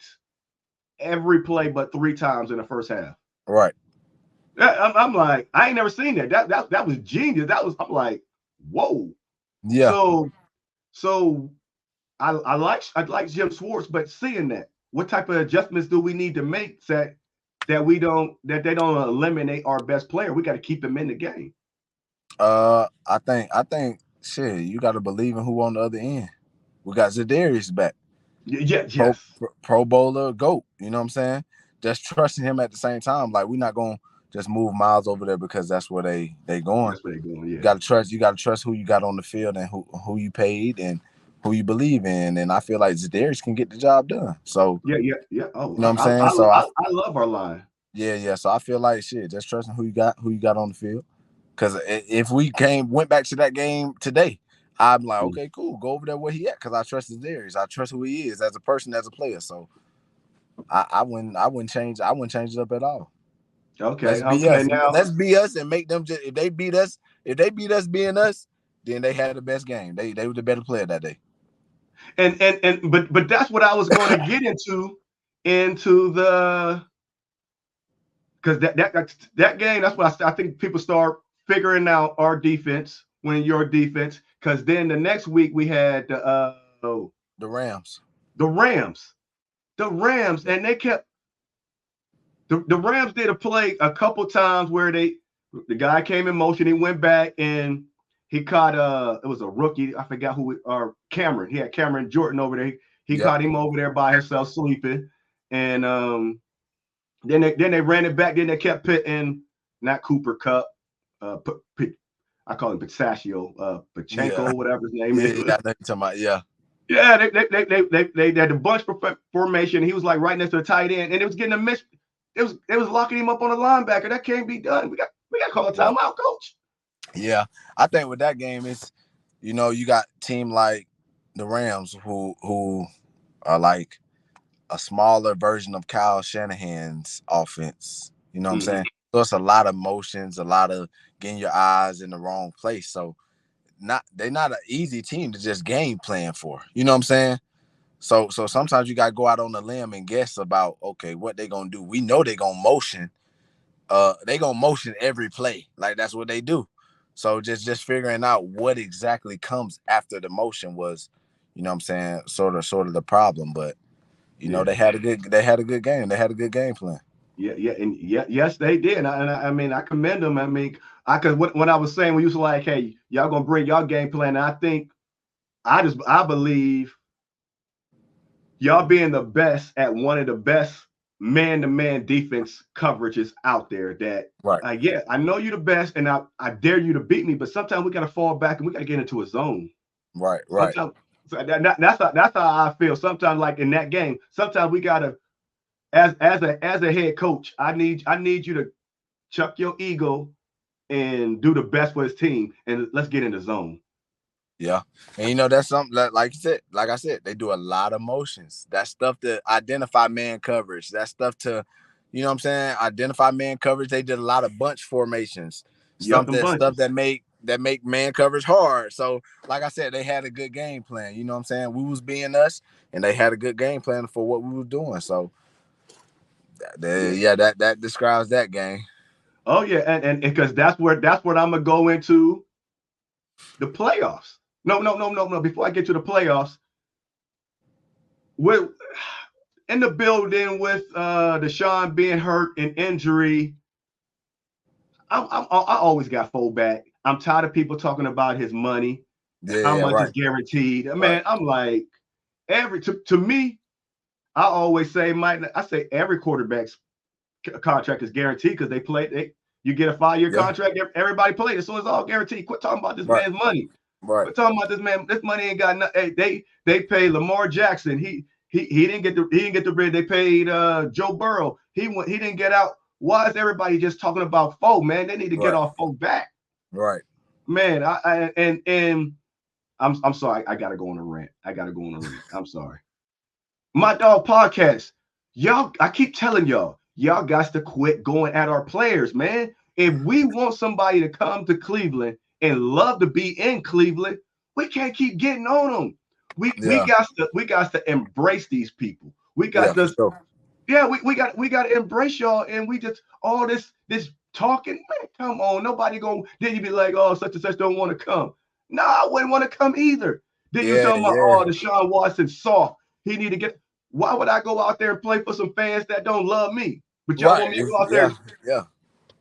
every play but 3 times in the first half. Right. I'm like, I ain't never seen that. That was genius. I'm like, whoa. Yeah. So I like Jim Schwartz, but seeing that, what type of adjustments do we need to make that they don't eliminate our best player? We got to keep him in the game. I think shit, you got to believe in who on the other end. We got Zadarius back. Yes. Pro Bowler, GOAT. You know what I'm saying? Just trusting him at the same time. Like, we're not gonna just move Miles over there because that's where they going. That's where they going. Yeah. You gotta trust who you got on the field and who you paid and who you believe in. And I feel like Zadarius can get the job done. So yeah. Oh, you know what I'm saying? I love our line. Yeah. So I feel like shit, just trusting who you got on the field. Because if we went back to that game today, I'm like, okay, cool, go over there where he at, because I trust Zadarius. I trust who he is as a person, as a player. So I wouldn't change it up at all. Okay. Let's be us and make them if they beat us being us, then they had the best game. They were the better player that day. But that's what I was going to get into the, because that game, that's what I think people start figuring out our defense when your defense, because then the next week we had the Rams. The Rams, and they kept the Rams did a play a couple times where the guy came in motion, he went back and he caught it was a rookie, I forgot who, or Cameron. He had Cameron Jordan over there. He caught him over there by himself sleeping, and then they ran it back. Then they kept pitting, not Cooper Kupp, I call him Pistachio, Pachenko, whatever his name is. Yeah, they had the bunch formation. He was like right next to the tight end, and it was getting a miss. It was locking him up on the linebacker. That can't be done. We got to call a timeout, coach. Yeah, I think with that game, it's, you got a team like the Rams who are like a smaller version of Kyle Shanahan's offense. You know what I'm saying? So it's a lot of motions, a lot of getting your eyes in the wrong place. So they're not an easy team to just game plan for. You know what I'm saying? So sometimes you got to go out on a limb and guess about, okay, what they going to do. We know they're going to motion. They going to motion every play. Like, that's what they do. So just figuring out what exactly comes after the motion was, you know what I'm saying, sort of the problem. But, they had a good game. They had a good game plan. Yes, they did. I mean, I commend them. I mean, when I was saying, when you was like, hey, y'all gonna bring y'all game plan, and I think I believe y'all being the best at one of the best man-to-man defense coverages out there. That right. I know you're the best, and I dare you to beat me, but sometimes we gotta fall back and we gotta get into a zone. Right. So that's how I feel. Sometimes, like in that game, sometimes we gotta, as a head coach, I need you to chuck your ego and do the best for his team, and let's get in the zone. Yeah, and that's something that, like I said, they do a lot of motions. That stuff to identify man coverage. That stuff to, identify man coverage. They did a lot of bunch formations. Stuff that make man coverage hard. So, like I said, they had a good game plan. You know what I'm saying? We was being us, and they had a good game plan for what we were doing. So, that describes that game. Oh yeah, and because that's what I'm gonna go into the playoffs. No. Before I get to the playoffs, we're in the building with Deshaun being hurt and injury. I always got fullback. I'm tired of people talking about his money, how much is guaranteed. Man, I'm like, to me, I always say every quarterback's contract is guaranteed because they play. You get a 5-year contract. Everybody plays, so it's all guaranteed. Quit talking about this man's money. Right. Quit talking about this man. This money ain't got nothing. Hey, they paid Lamar Jackson. He didn't get the bread. They paid Joe Burrow. He didn't get out. Why is everybody just talking about foe, man? They need to get off foe back. Right. Man, I'm sorry. I gotta go on a rant. I'm sorry. My dog podcast. Y'all, I keep telling y'all got to quit going at our players, man. If we want somebody to come to Cleveland and love to be in Cleveland, we can't keep getting on them. We got to embrace these people. We got to we got to embrace y'all, and we just all this talking, man, come on. Nobody then you be like, oh, such and such don't want to come. No, I wouldn't want to come either. Then you talking about, Deshaun Watson soft. He need to get. Why would I go out there and play for some fans that don't love me? But y'all want me to go out there? Yeah.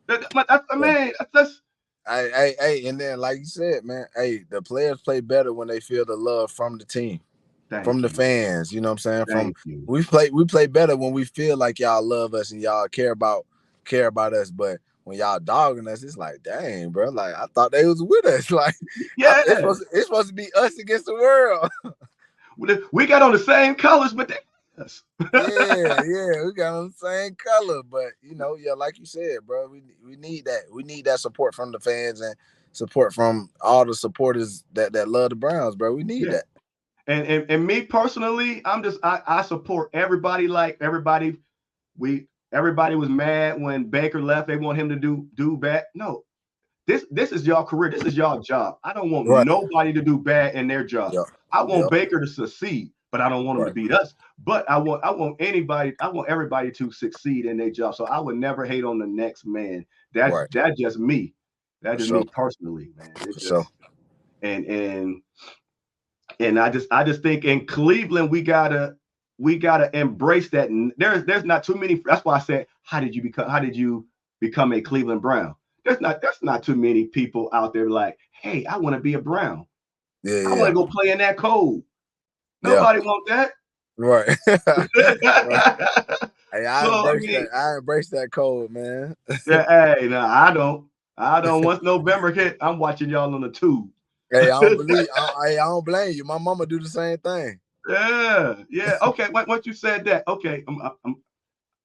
That's Hey, and then like you said, man, the players play better when they feel the love from the team, the fans. You know what I'm saying? We play better when we feel like y'all love us and y'all care about us. But when y'all dogging us, it's like, dang, bro. Like I thought they was with us. Like, it's supposed to be us against the world. We got on the same colors, but yes. we got on the same color, but like you said, bro, we need that. We need that support from the fans and support from all the supporters that love the Browns, bro. We need that. And me personally, I support everybody. Like everybody was mad when Baker left. They want him to do bad. No, this is y'all career. This is y'all job. I don't want nobody to do bad in their job. Yeah. I want Baker to succeed, but I don't want him to beat us. But I want everybody to succeed in their job. So I would never hate on the next man. That's just me. That is me personally, man. And I just think in Cleveland we gotta embrace that. There's not too many. That's why I said, how did you become a Cleveland Brown? There's not too many people out there like, hey, I want to be a Brown. I want to go play in that cold. Nobody want that. Right. Hey, I embrace that cold, man. Hey, no, I don't. Once November hit, I'm watching y'all on the tube. Hey, I don't blame you. My mama do the same thing. Yeah. Okay. Once you said that, okay,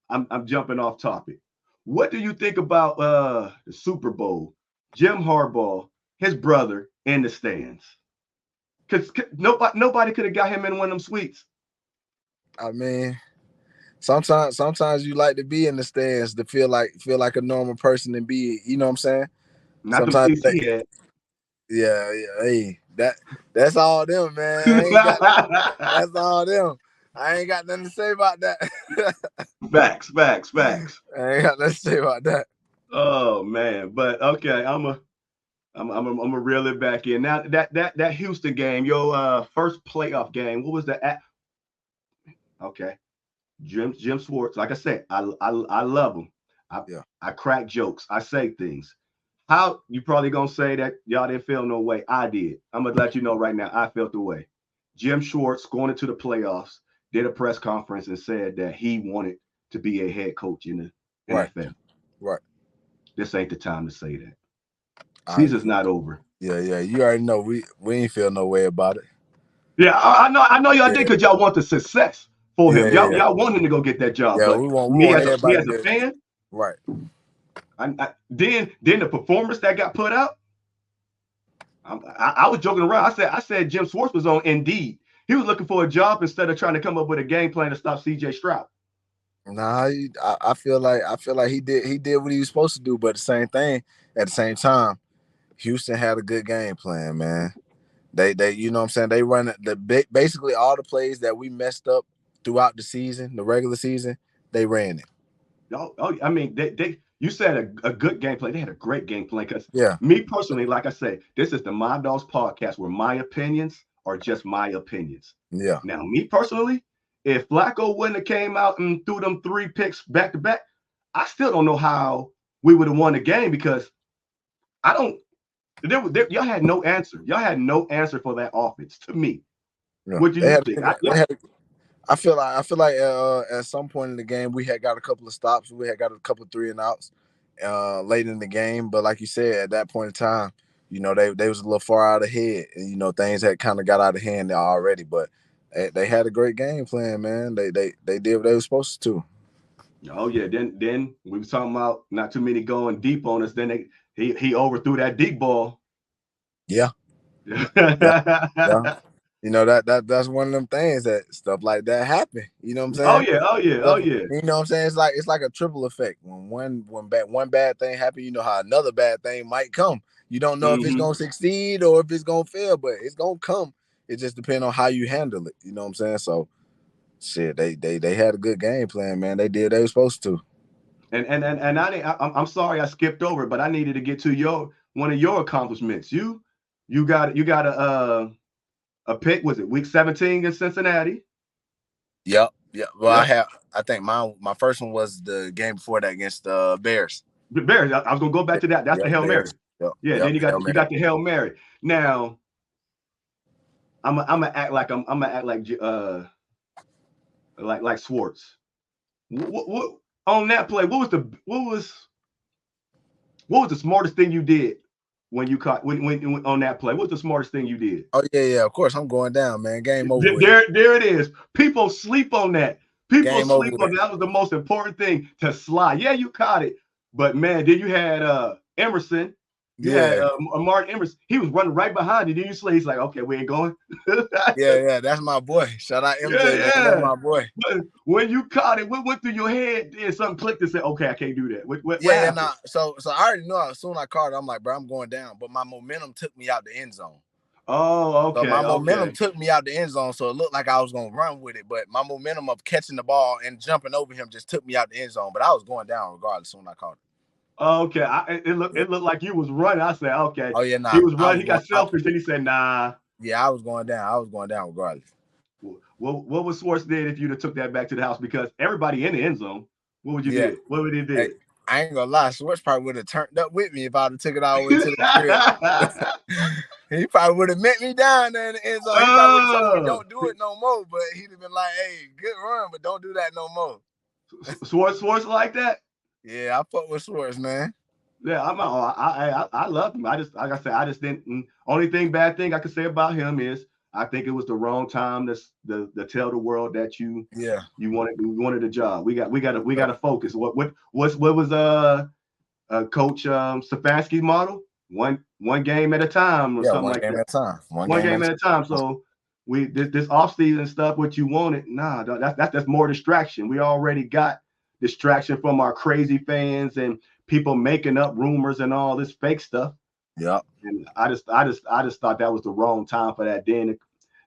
I'm jumping off topic. What do you think about the Super Bowl? Jim Harbaugh, his brother, in the stands. Because nobody could have got him in one of them suites. I mean, sometimes you like to be in the stands to feel like a normal person and be, you know what I'm saying? Not sometimes yeah. Hey, that's all them, man. That's all them. I ain't got nothing to say about that. Facts. I ain't got nothing to say about that. Oh man, but okay, I'm a reel it back in. Now that Houston game, your first playoff game, what was that? Okay, Jim Schwartz. Like I said, I love him. I crack jokes. I say things. How you probably gonna say that y'all didn't feel no way? I did. I'm gonna let you know right now. I felt the way. Jim Schwartz going into the playoffs did a press conference and said that he wanted to be a head coach in the NFL. Right. This ain't the time to say that. Season's not over. Yeah. You already know we ain't feel no way about it. Yeah, I know y'all did because y'all want the success for him. Yeah. Y'all want him to go get that job. Yeah, But we want me as everybody a fan, right. Then the performance that got put out. I was joking around. I said Jim Schwartz was on Indeed. He was looking for a job instead of trying to come up with a game plan to stop C.J. Stroud. Nah, I feel like he did what he was supposed to do, but the same thing at the same time, Houston had a good game plan, man. They you know what I'm saying, they run basically all the plays that we messed up throughout the season, the regular season, they ran it. I mean, you said a good game plan. They had a great game plan because Yeah. Me personally, like I said, this is the My Dogs podcast where my opinions are just my opinions. Yeah. Now, me personally, if Flacco wouldn't have came out and threw them 3 picks back to back, I still don't know how we would have won the game because y'all had no answer. Y'all had no answer for that offense to me. Yeah. What do you think? I feel like at some point in the game we had got a couple of stops. We had got a couple of 3 and outs late in the game, but like you said, at that point in time, you know, they was a little far out ahead, and you know things had kind of got out of hand there already. But they had a great game plan, man. They did what they were supposed to. Oh yeah, then we was talking about not too many going deep on us. Then he overthrew that deep ball. Yeah. Yeah. You know that's one of them things that stuff like that happen. You know what I'm saying? Oh yeah. You know what I'm saying? It's like a triple effect. When one bad thing happen, you know how another bad thing might come. You don't know if it's gonna succeed or if it's gonna fail, but it's gonna come. It just depends on how you handle it. You know what I'm saying? So shit, they had a good game plan, man. They did what they were supposed to. And I'm sorry I skipped over, but I needed to get to one of your accomplishments. You got a pick. Was it week 17 in Cincinnati? Yep. Yeah. Well, I think my first one was the game before that against the Bears. The Bears. I was gonna go back to that. That's the Hail Mary. Yep. Yeah. Then you got the Hail Mary. Now I'm gonna act like like Schwartz. What on that play? What was the smartest thing you did when you caught when on that play? What's the smartest thing you did? Oh yeah. Of course, I'm going down, man. Game over. There it is. People sleep on that. People sleep on that. That was the most important thing to slide. Yeah, you caught it, but man, then you had Emerson. You had Mark Emerson. He was running right behind you. Then you slid. He's like, okay, we ain't going. yeah, that's my boy. Shout out MJ. Yeah. That's my boy. But when you caught it, what went through your head? And something clicked and said, okay, I can't do that. What So I already know as soon as I caught it, I'm like, bro, I'm going down. But my momentum took me out the end zone. Oh, okay. So my momentum took me out the end zone, so it looked like I was gonna run with it. But my momentum of catching the ball and jumping over him just took me out the end zone. But I was going down regardless when I caught it. Okay, it looked like you was running. I said, okay. Oh yeah, nah. He was running. He got selfish. Then he said, nah. Yeah, I was going down regardless. What would Schwartz did if you'd have took that back to the house? Because everybody in the end zone, what would you do? What would he do? Hey, I ain't gonna lie, Schwartz probably would have turned up with me if I'd have took it all the way to the crib. He probably would have met me down there in the end zone. He probably would have told me, don't do it no more. But he'd have been like, hey, good run, but don't do that no more. Schwartz like that? Yeah, I fuck with Schwartz, man. Yeah, I love him. I just, like I said, I just didn't. Only bad thing I could say about him is I think it was the wrong time to tell the world that you wanted a job. We got to focus. What was Coach Stefanski's model? One game at a time or something like that. One game at a time. So this offseason stuff, what you wanted, that's more distraction. We already got distraction from our crazy fans and people making up rumors and all this fake stuff. Yeah. And I just thought that was the wrong time for that. Then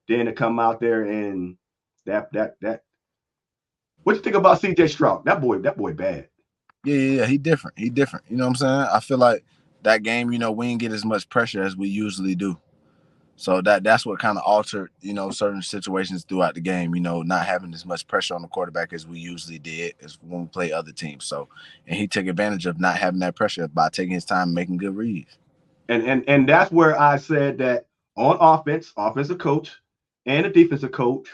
to come out there and that. What you think about C.J. Stroud? That boy bad. Yeah. He different. You know what I'm saying? I feel like that game, we didn't get as much pressure as we usually do. So that's what kind of altered, certain situations throughout the game, not having as much pressure on the quarterback as we usually did as when we play other teams. So, and he took advantage of not having that pressure by taking his time and making good reads. And that's where I said that on offense, offensive coach and a defensive coach,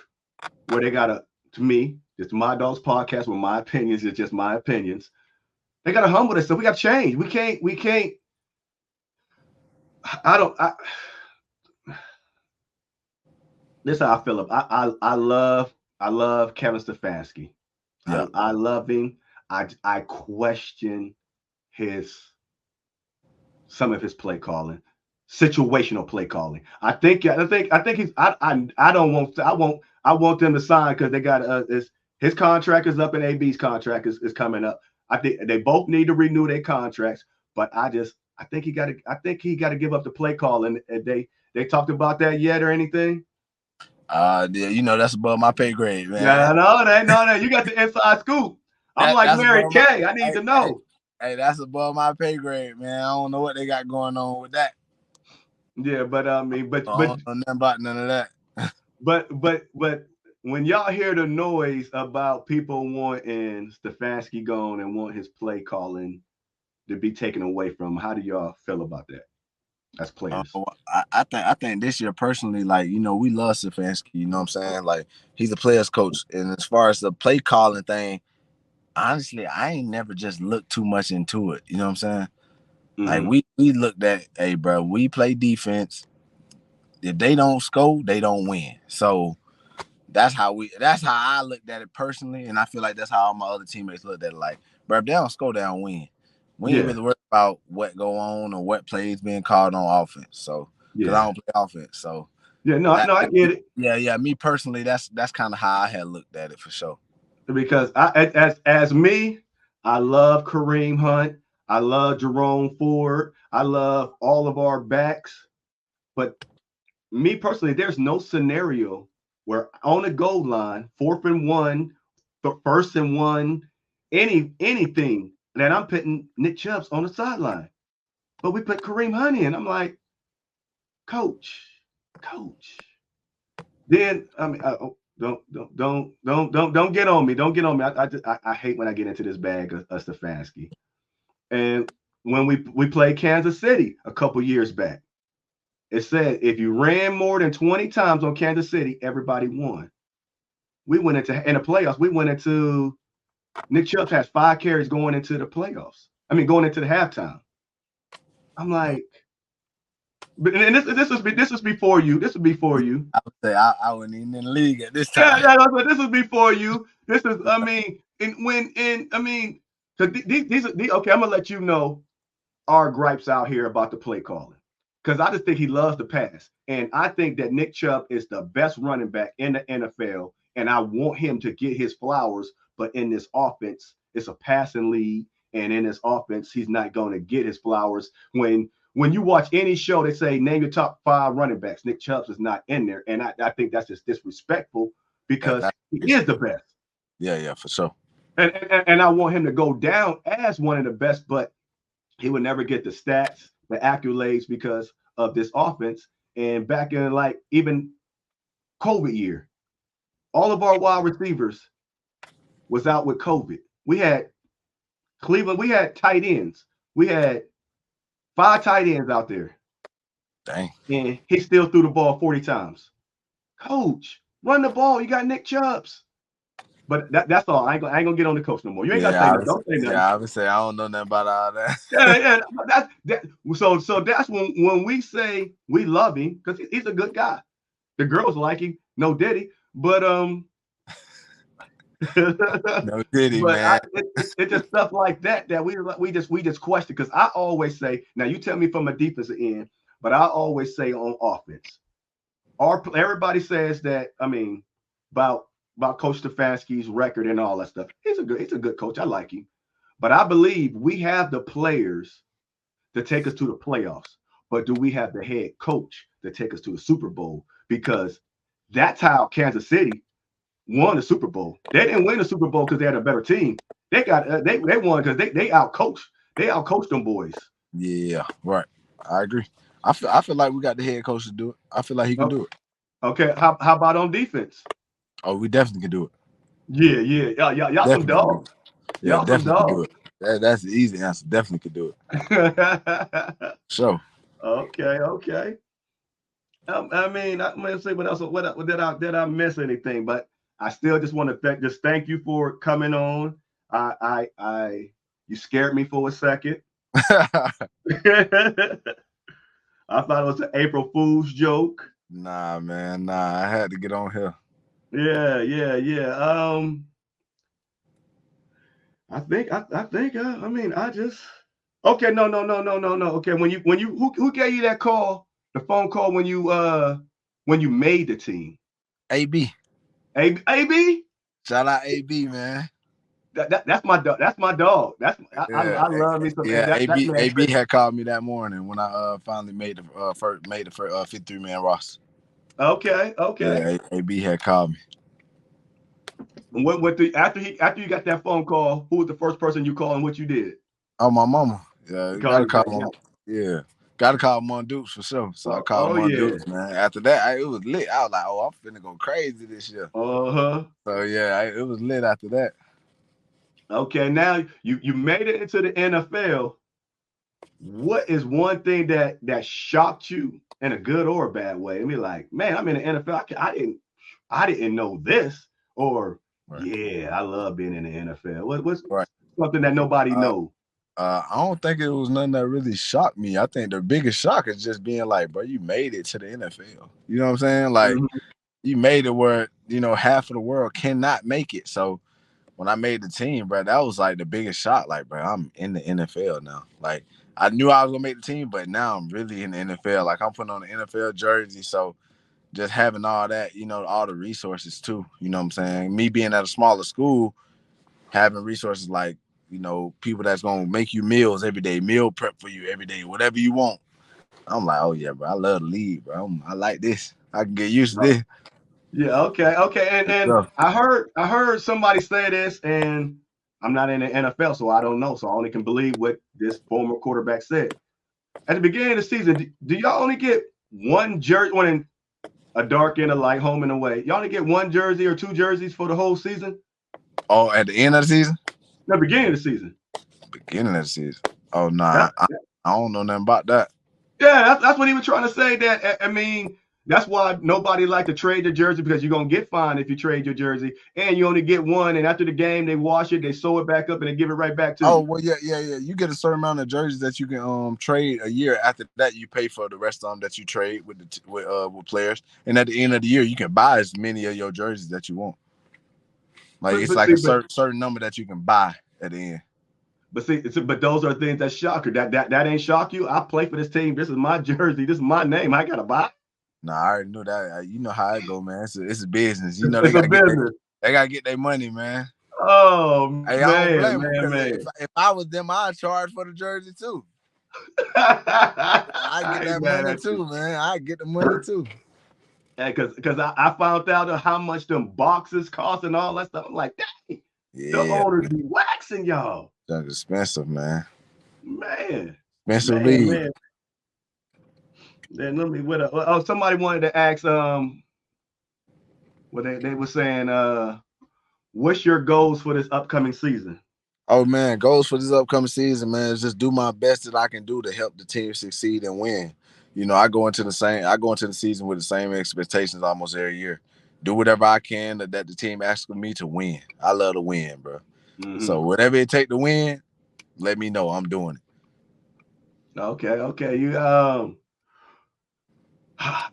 where they got to me, it's My Dogs podcast with my opinions, it's just my opinions. They got to humble themselves. We got to change. We can't. this is how I feel. I love Kevin Stefanski. Yeah. I love him. I question some of his play calling, situational play calling. I think he's. I want them to sign because they got his contract is up and AB's contract is coming up. I think they both need to renew their contracts, but I think he got to give up the play calling. They talked about that yet or anything? Yeah, that's above my pay grade, man. Yeah, no, that you got the inside scoop. I'm like Mary Kay. I need to know. Hey, that's above my pay grade, man. I don't know what they got going on with that. Yeah, but I mean, but I don't know nothing about none of that. but when y'all hear the noise about people wanting Stefanski gone and want his play calling to be taken away from him, how do y'all feel about that as players? I think this year personally, like, we love Stefanski, you know what I'm saying? Like, he's a player's coach. And as far as the play calling thing, honestly, I ain't never just looked too much into it. You know what I'm saying? Mm-hmm. Like, we looked at, hey, bro, we play defense. If they don't score, they don't win. So that's how I looked at it personally, and I feel like that's how all my other teammates looked at it. Like, bro, if they don't score, they don't win. We ain't really worried about what go on or what plays being called on offense. So, because I don't play offense. So, I get it. Yeah. Me personally, that's kind of how I had looked at it for sure. Because as me, I love Kareem Hunt. I love Jerome Ford. I love all of our backs. But me personally, there's no scenario where on a goal line, 4th and 1, 1st and 1, anything that I'm putting Nick Chubbs on the sideline. But we put Kareem Hunt in. I'm like, coach. Then I mean, don't get on me. Don't get on me. I hate when I get into this bag of Stefanski. And when we played Kansas City a couple years back, it said if you ran more than 20 times on Kansas City, everybody won. We went in the playoffs. We went into Nick Chubb has 5 carries going into the playoffs. I mean, going into the halftime. I'm like, and this was before you. This was before you. I would say I wasn't even in the league at this time. Yeah, this was before you. This is, okay, I'm gonna let you know our gripes out here about the play calling. Because I just think he loves the pass. And I think that Nick Chubb is the best running back in the NFL. And I want him to get his flowers. But in this offense, it's a passing league. And in this offense, he's not going to get his flowers. When you watch any show, they say, name your top 5 running backs. Nick Chubb is not in there. And I think that's just disrespectful because he is the best. Yeah, for sure. And I want him to go down as one of the best, but he would never get the stats, the accolades because of this offense. And back in like even COVID year, all of our wide receivers was out with COVID. We had Cleveland, we had tight ends. We had 5 tight ends out there. Dang. And he still threw the ball 40 times. Coach, run the ball. You got Nick Chubbs. But that's all. I ain't gonna get on the coach no more. You ain't gotta say nothing. Don't say nothing. Yeah, I would say I don't know nothing about all that. So that's when we say we love him because he's a good guy. The girls like him. No Diddy, but no Diddy, man. It's just stuff like that we just question because I always say, now you tell me from a defensive end, but I always say on offense. Everybody says that, I mean, about Coach Stefanski's record and all that stuff. He's a good coach. I like him. But I believe we have the players to take us to the playoffs. But do we have the head coach to take us to the Super Bowl? Because that's how Kansas City won the Super Bowl. They didn't win the Super Bowl because they had a better team. They won because they outcoached them boys. Yeah, right. I agree. I feel like we got the head coach to do it. I feel like he can do it. Okay, how about on defense? Oh, we definitely can do it. Yeah. Y'all some dogs. Yeah, definitely can do it. That's the easy answer. Definitely could do it. So. Okay. I mean, I'm gonna say what else. What did I miss anything? But I still just want to thank you for coming on. You scared me for a second. I thought it was an April Fool's joke. Nah, man. Nah, I had to get on here. Yeah. Okay, no. Okay, who gave you that call, the phone call when you made the team? AB. AB? Shout out AB, man. That's my dog. That's my dog. I love me some. Yeah, That AB man. AB had called me that morning when I finally made the first 53-man roster. Okay. Yeah, AB had called me. And after you got that phone call, who was the first person you called and what you did? Oh, my mama. Yeah, You gotta called call him. Yeah. Gotta call Mon Dukes for sure. So I called Mon yeah. Dukes, man. After that, it was lit. I was like, oh, I'm finna go crazy this year. So yeah, it was lit after that. Okay, now you made it into the NFL. What is one thing that shocked you in a good or a bad way? I mean, like, man, I'm in the NFL. I didn't know this. Or Right. yeah, I love being in the NFL. What's Right. something that nobody knows? I don't think it was nothing that really shocked me. I think the biggest shock is just being like, bro, you made it to the NFL. You know what I'm saying? Like, you made it where, half of the world cannot make it. So when I made the team, bro, that was like the biggest shock. Like, bro, I'm in the NFL now. Like, I knew I was gonna make the team, but now I'm really in the NFL. Like, I'm putting on the NFL jersey. So just having all that, all the resources too. You know what I'm saying? Me being at a smaller school, having resources like, people that's gonna make you meals every day, meal prep for you every day, whatever you want. I'm like, oh yeah, bro, I love the league, bro. I like this. I can get used to this. Yeah, okay. And I heard somebody say this, and I'm not in the NFL, so I don't know. So I only can believe what this former quarterback said. At the beginning of the season, do y'all only get one jersey, one in a dark and a light, home and away? Y'all only get one jersey or two jerseys for the whole season? Oh, at the end of the season? The beginning of the season. Beginning of the season. Oh, nah. I don't know nothing about that. Yeah, that's what he was trying to say. That, I mean, that's why nobody like to trade the jersey, because you're going to get fined if you trade your jersey, and you only get one, and after the game, they wash it, they sew it back up, and they give it right back to you. Oh, well, yeah. You get a certain amount of jerseys that you can trade a year. After that, you pay for the rest of them that you trade with players, and at the end of the year, you can buy as many of your jerseys that you want. Like, it's like a certain number that you can buy at the end. But those are things that shock you. That ain't shock you. I play for this team. This is my jersey. This is my name. I gotta buy. Nah, I already knew that. You know how it go, man. It's a business. It's a business. They gotta get their money, man. Oh, hey, man, I don't blame man, them. If I was them, I'd charge for the jersey too. I get that money too, man. I get the money too. Yeah, because I found out how much them boxes cost and all that stuff. I'm like, dang, the owners be waxing y'all. That's expensive, man. Man. Expensive league. Man. Then let me somebody wanted to ask they were saying what's your goals for this upcoming season? Oh man, goals for this upcoming season, man, is just do my best that I can do to help the team succeed and win. I go into the season with the same expectations almost every year. Do whatever I can that the team asks me to win. I love to win, bro. Mm-hmm. So whatever it take to win, let me know. I'm doing it. Okay. You I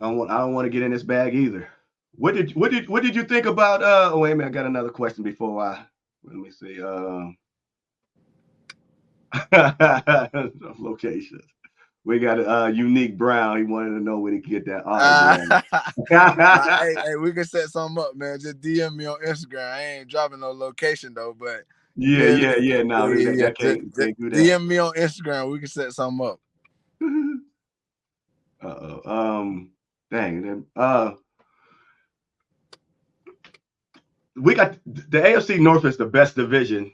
don't want to get in this bag either. What did you think about wait a minute, I got another question before let me see. Locations. We got Unique Brown. He wanted to know where he could get that autograph. Hey, we can set something up, man. Just DM me on Instagram. I ain't dropping no location though, but yeah. No, can't do that. DM me on Instagram. We can set something up. Dang. We got the AFC North is the best division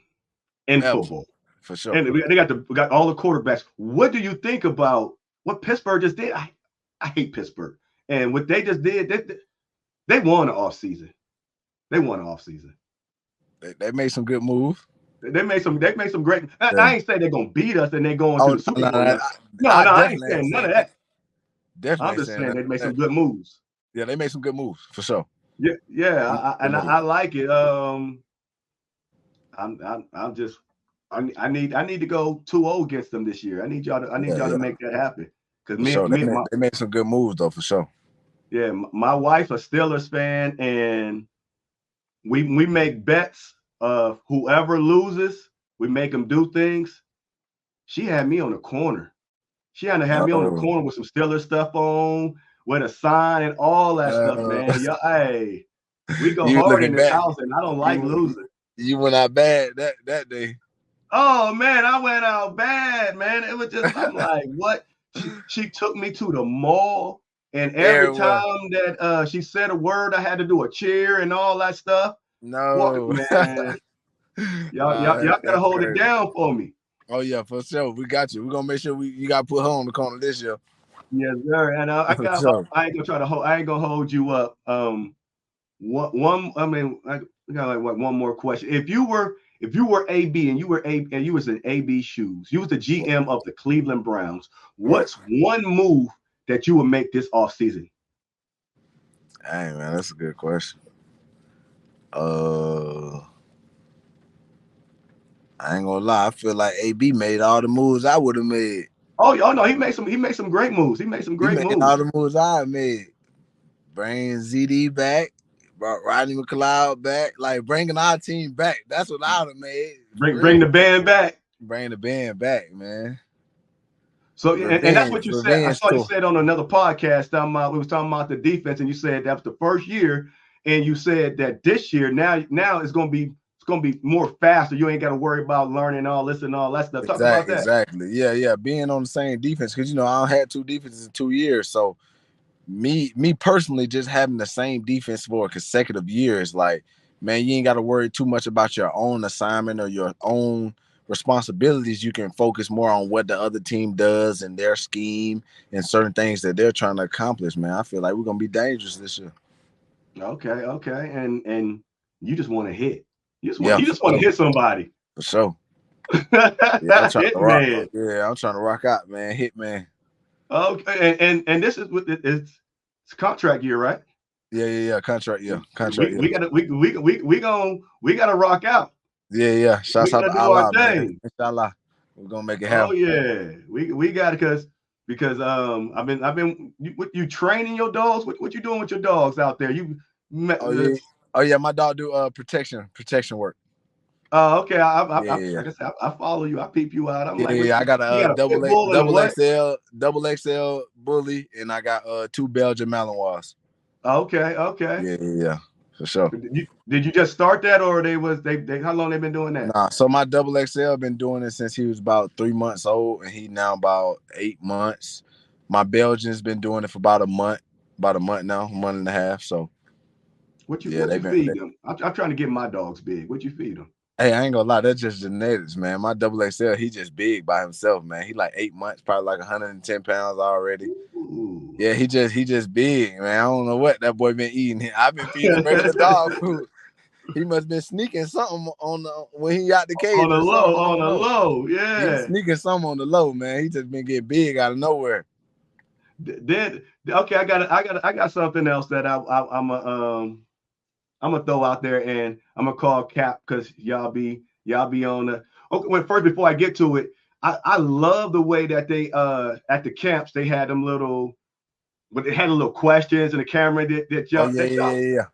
in football. For sure. And we got all the quarterbacks. What do you think about what Pittsburgh just did? I hate Pittsburgh. And what they just did, they won the offseason. They made some good moves. They made some great. I ain't saying they're gonna beat us and they're going to the Super Bowl. I ain't saying none of that. Definitely. I'm just saying they made some good moves. Yeah, they made some good moves for sure. Yeah. I like it. I need to go 2-0 against them this year. I need y'all to make that happen. Because they made some good moves though, for sure. Yeah, my wife a Steelers fan, and we make bets of whoever loses, we make them do things. She had me on the corner. She had to have me on the corner with some Steelers stuff on, with a sign and all that stuff, man. Yeah, hey, we go You hard looking in this back. house, and I don't like losing. You went out bad that day. Oh man, I went out bad, man. It was just I'm like, what? She took me to the mall, and every time that she said a word, I had to do a cheer and all that stuff. No, man. Y'all gotta hold it down for me. Oh yeah, for sure. We got you. We're gonna make sure you gotta put her on the corner this year. Yes, sir. And I ain't gonna hold you up. We got like one more question. If you were AB and you was in AB shoes, you was the GM of the Cleveland Browns, what's one move that you would make this offseason? Hey man, that's a good question. I ain't gonna lie, I feel like AB made all the moves I would have made. Oh no, he made some great moves. He made some great moves. All the moves I made. Bringing ZD back, brought Rodney McLeod back, like bringing our team back. That's what I would have made. Bring the band back. Bring the band back, man. So and that's what you said. I saw you said on another podcast we was talking about the defense, and you said that was the first year, and you said that this year now it's gonna be more faster. You ain't got to worry about learning all this and all that stuff. Talk about that. Exactly. Yeah. Being on the same defense, because I don't had 2 defenses in 2 years. So me personally, just having the same defense for consecutive years, like, man, you ain't got to worry too much about your own assignment or your own responsibilities. You can focus more on what the other team does and their scheme and certain things that they're trying to accomplish, man. I feel like we're gonna be dangerous this year. Okay. And you just want to hit. You just want to hit somebody. For sure. I'm trying to rock out, man. Hit, man. Okay, and this is it's contract year, right? Yeah. Contract year. We gotta rock out. Yeah. Shouts out to Allah, man. Inshallah, we're gonna make it happen. Oh yeah, we got it because I've been you training your dogs. What you doing with your dogs out there? Oh yeah, my dog do protection work. Oh, okay. I follow you. I peep you out. I got a double XL bully, and I got 2 Belgian Malinois. Okay. Yeah, for sure. Did you just start that, or they how long they been doing that? Nah, so my double XL been doing it since he was about 3 months old, and he now about 8 months. My Belgian's been doing it for about a month now, a month and a half. So what you feed them? I'm trying to get my dogs big. What you feed them? Hey, I ain't gonna lie, that's just genetics, man. My double XL, he just big by himself, man. He like 8 months, probably like 110 pounds already. Ooh. Yeah, he just big, man. I don't know what that boy been eating. I've been feeding regular dog food. He must been sneaking something when he out the cage. On the low, yeah. He's sneaking something on the low, man. He just been getting big out of nowhere. Okay, I got something else that I'm gonna throw out there, and I'm gonna call Cap because y'all be on the. Okay, well, first before I get to it, I love the way that they at the camps they had them little, but they had a little questions and the camera that y'all. Yeah.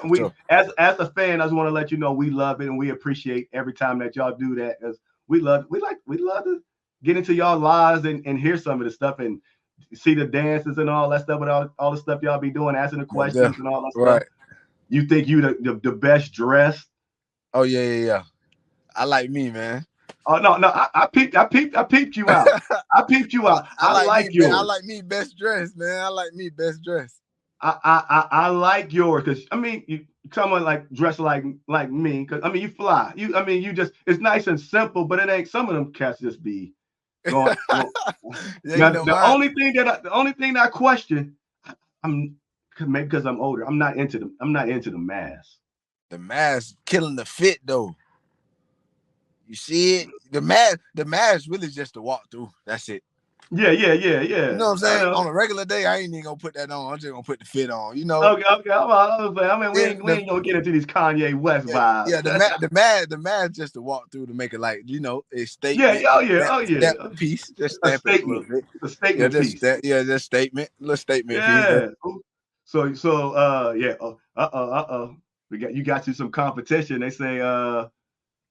We sure. As a fan, I just want to let you know we love it and we appreciate every time that y'all do that, as we love to get into y'all lives and hear some of the stuff and see the dances and all that stuff, and all the stuff y'all be doing, asking the questions and all that stuff. Right. You think you the best dressed? Oh yeah. I like me, man. Oh no, I peeped you out. I peeped you out. I like yours. I like me best dressed, man. I like me best dressed. I like yours because I mean you someone like dressed like me because I mean you fly. You just it's nice and simple, but it ain't. Some of them cats just be going. The only thing that I question, maybe because I'm older, I'm not into the mask. The mask killing the fit though. You see it? The mask really just to walk through. That's it. Yeah. You know what I'm saying? On a regular day, I ain't even gonna put that on. I'm just gonna put the fit on. You know? Okay. I mean, we ain't gonna get into these Kanye West vibes. Yeah, the mask just to walk through to make it like it's statement. Yeah. Piece, just stamp it a little bit. A statement piece. Just statement, little statement piece. Yeah. You got you some competition. They say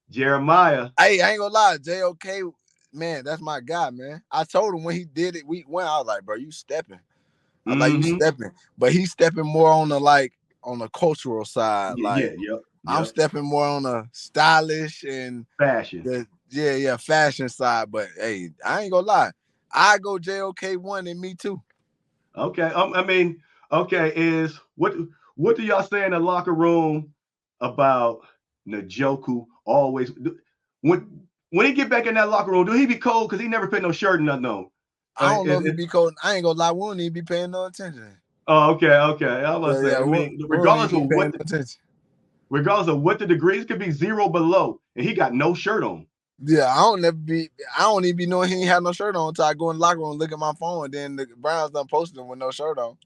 Jeremiah. Hey, I ain't gonna lie, JOK, man, that's my guy, man. I told him when he did it week 1, I was like, bro, you stepping. I was like, you stepping, but he's stepping more on the cultural side. Like, I'm stepping more on the stylish and fashion. Fashion side. But hey, I ain't gonna lie, I go JOK 1 and me too. Okay. I mean, okay, is what do y'all say in the locker room about Njoku always when he get back in that locker room, do he be cold? Because he never put no shirt and nothing on. I don't know if he be cold. I ain't gonna lie, we don't even be paying no attention. Oh, okay. I was saying, I mean, regardless of what the degrees could be 0 below, and he got no shirt on. Yeah, I don't even be knowing he ain't had no shirt on until I go in the locker room and look at my phone, and then the Browns done posted him with no shirt on.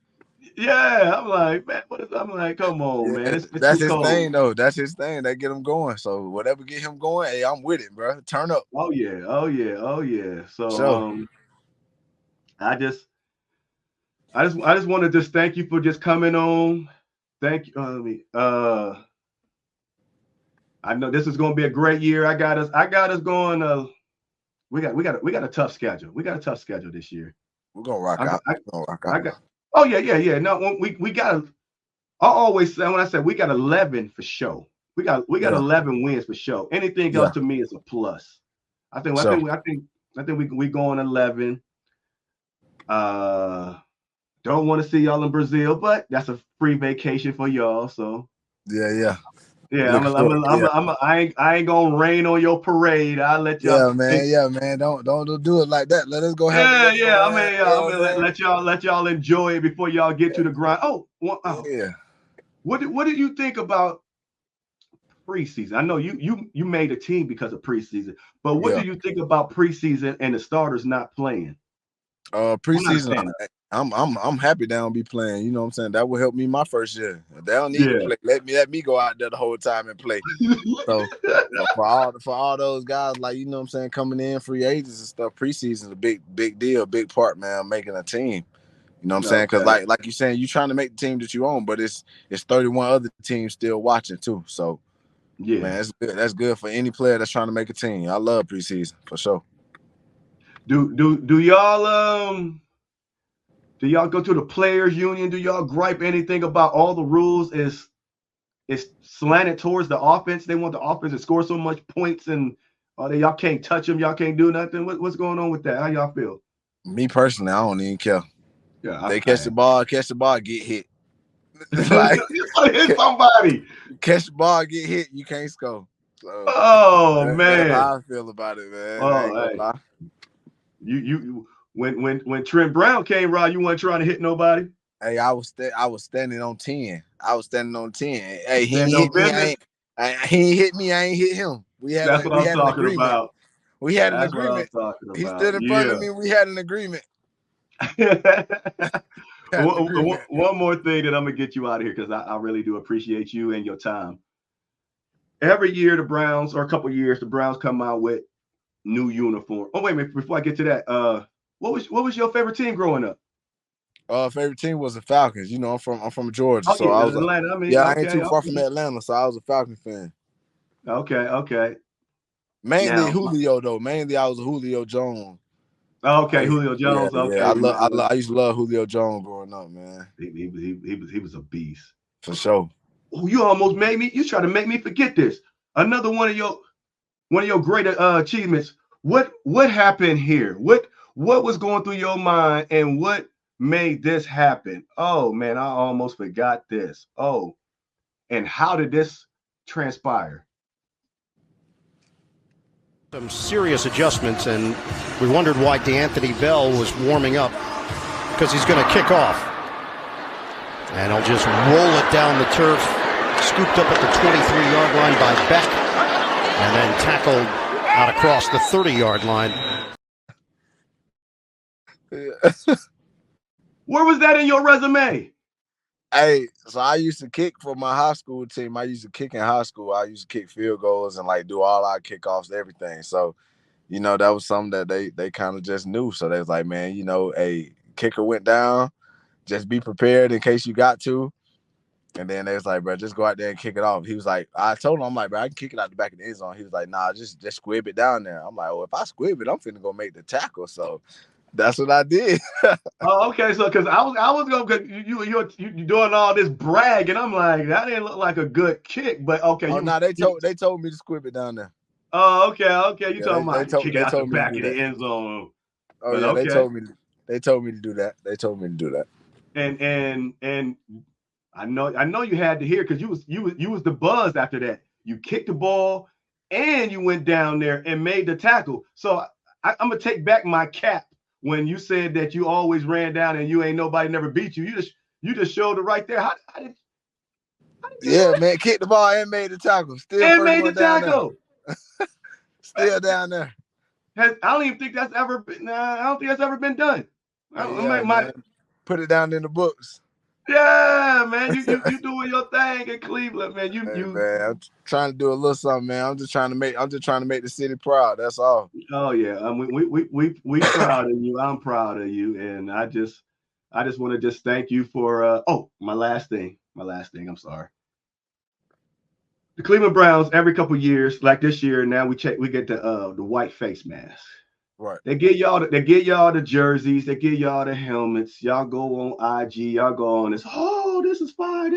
Yeah, I'm like, man, I'm like, come on, man. That's his thing, though. That's his thing. They get him going. So whatever get him going, hey, I'm with it, bro. Turn up. Oh yeah. So I just want to just thank you for just coming on. Thank you. I know this is going to be a great year. I got us going. We got a tough schedule. We got a tough schedule this year. We're gonna rock out. Oh yeah. No, we got. I always say when I say we got 11 for show. We got 11 wins for show. Anything else to me is a plus. I think we going 11. Don't want to see y'all in Brazil, but that's a free vacation for y'all. So yeah. I ain't gonna rain on your parade. I'll let y'all. Yeah, man. Don't do it like that. Let us go have. I'm gonna let y'all enjoy it before y'all get to the grind. Yeah. What did you think about preseason? I know you made a team because of preseason, but what do you think about preseason and the starters not playing? Preseason, I'm happy they don't be playing. You know what I'm saying? That will help me my first year. They don't need to play. Let me go out there the whole time and play. So for all those guys, like, you know what I'm saying, coming in free agents and stuff, preseason is a big deal, big part, man, making a team. You know what I'm saying? Because like you're saying, you're trying to make the team that you own, but it's 31 other teams still watching too. So man, that's good. That's good for any player that's trying to make a team. I love preseason for sure. Do y'all go to the players union? Do y'all gripe anything about all the rules is slanted towards the offense? They want the offense to score so much points, and y'all can't touch them. Y'all can't do nothing. What's going on with that? How y'all feel? Me personally, I don't even care. Yeah, they catch the ball, get hit. Like, hit somebody. Catch the ball, get hit. You can't score. So, man, that's how I feel about it, man. Oh, you when Trent Brown came, Rod, you weren't trying to hit nobody. Hey, I was standing on 10. Hey, he ain't hit me. I ain't hit him. That's what I'm talking about. We had an agreement. He stood in front of me. We had an agreement. One more thing that I'm gonna get you out of here, because I really do appreciate you and your time. Every year the Browns, or a couple years, the Browns come out with new uniform. Oh, wait a minute, before I get to that, what was your favorite team growing up? Favorite team was the Falcons. You know, I'm from Georgia, so I was Atlanta. I ain't too far from Atlanta, so I was a Falcon fan. Okay. Mainly Julio though. Mainly I was a Julio Jones. Okay, Julio Jones. Yeah, I used to love Julio Jones growing up, man. He was a beast for sure. Oh, you try to make me forget this. Another one of your great achievements. What happened here? What was going through your mind, and what made this happen? Oh man, I almost forgot this. Oh, and how did this transpire? Some serious adjustments, and we wondered why D'Anthony Bell was warming up, because he's going to kick off. And he'll just roll it down the turf, scooped up at the 23-yard line by Beck, and then tackled out across the 30-yard line. Where was that in your resume? Hey, so I used to kick for my high school team. I used to kick in high school. I used to kick field goals and like do all our kickoffs, everything. So, you know, that was something that they kind of just knew. So they was like, man, you know, a kicker went down, just be prepared in case you got to. And then they was like, bro, just go out there and kick it off. He was like, I told him, I'm like, bro, I can kick it out the back of the end zone. He was like, nah, just squib it down there. I'm like, well, if I squib it, I'm finna go make the tackle. So that's what I did. Oh, okay. So, because I was going, because you doing all this brag, and I'm like, that didn't look like a good kick. But okay. Oh, no, they told me to squib it down there. Oh, okay. You Yeah, talking about kick it out the told me back to of do the that. end zone? Oh But yeah, okay. they told me to do that. They told me to do that. And I know you had to hear, because you was the buzz after that. You kicked the ball and you went down there and made the tackle. So I'm gonna take back my cap when you said that you always ran down and you ain't nobody never beat you. You just showed it right there. How did Yeah, man, kicked the ball and made the tackle. Still and first made the one down tackle? there. Still down there. I don't even think that's ever been. I don't think that's ever been done. Man. Put it down in the books. Yeah, man, you doing your thing in Cleveland, man. Man, I'm trying to do a little something, man. I'm just trying to make the city proud. That's all. Oh yeah, we proud of you. I'm proud of you, and I just want to just thank you for. My last thing. I'm sorry. The Cleveland Browns, every couple years, like this year, now we get the white face mask. Right. They get y'all the jerseys, they get y'all the helmets. Y'all go on IG, y'all go on this. Oh, this is fire.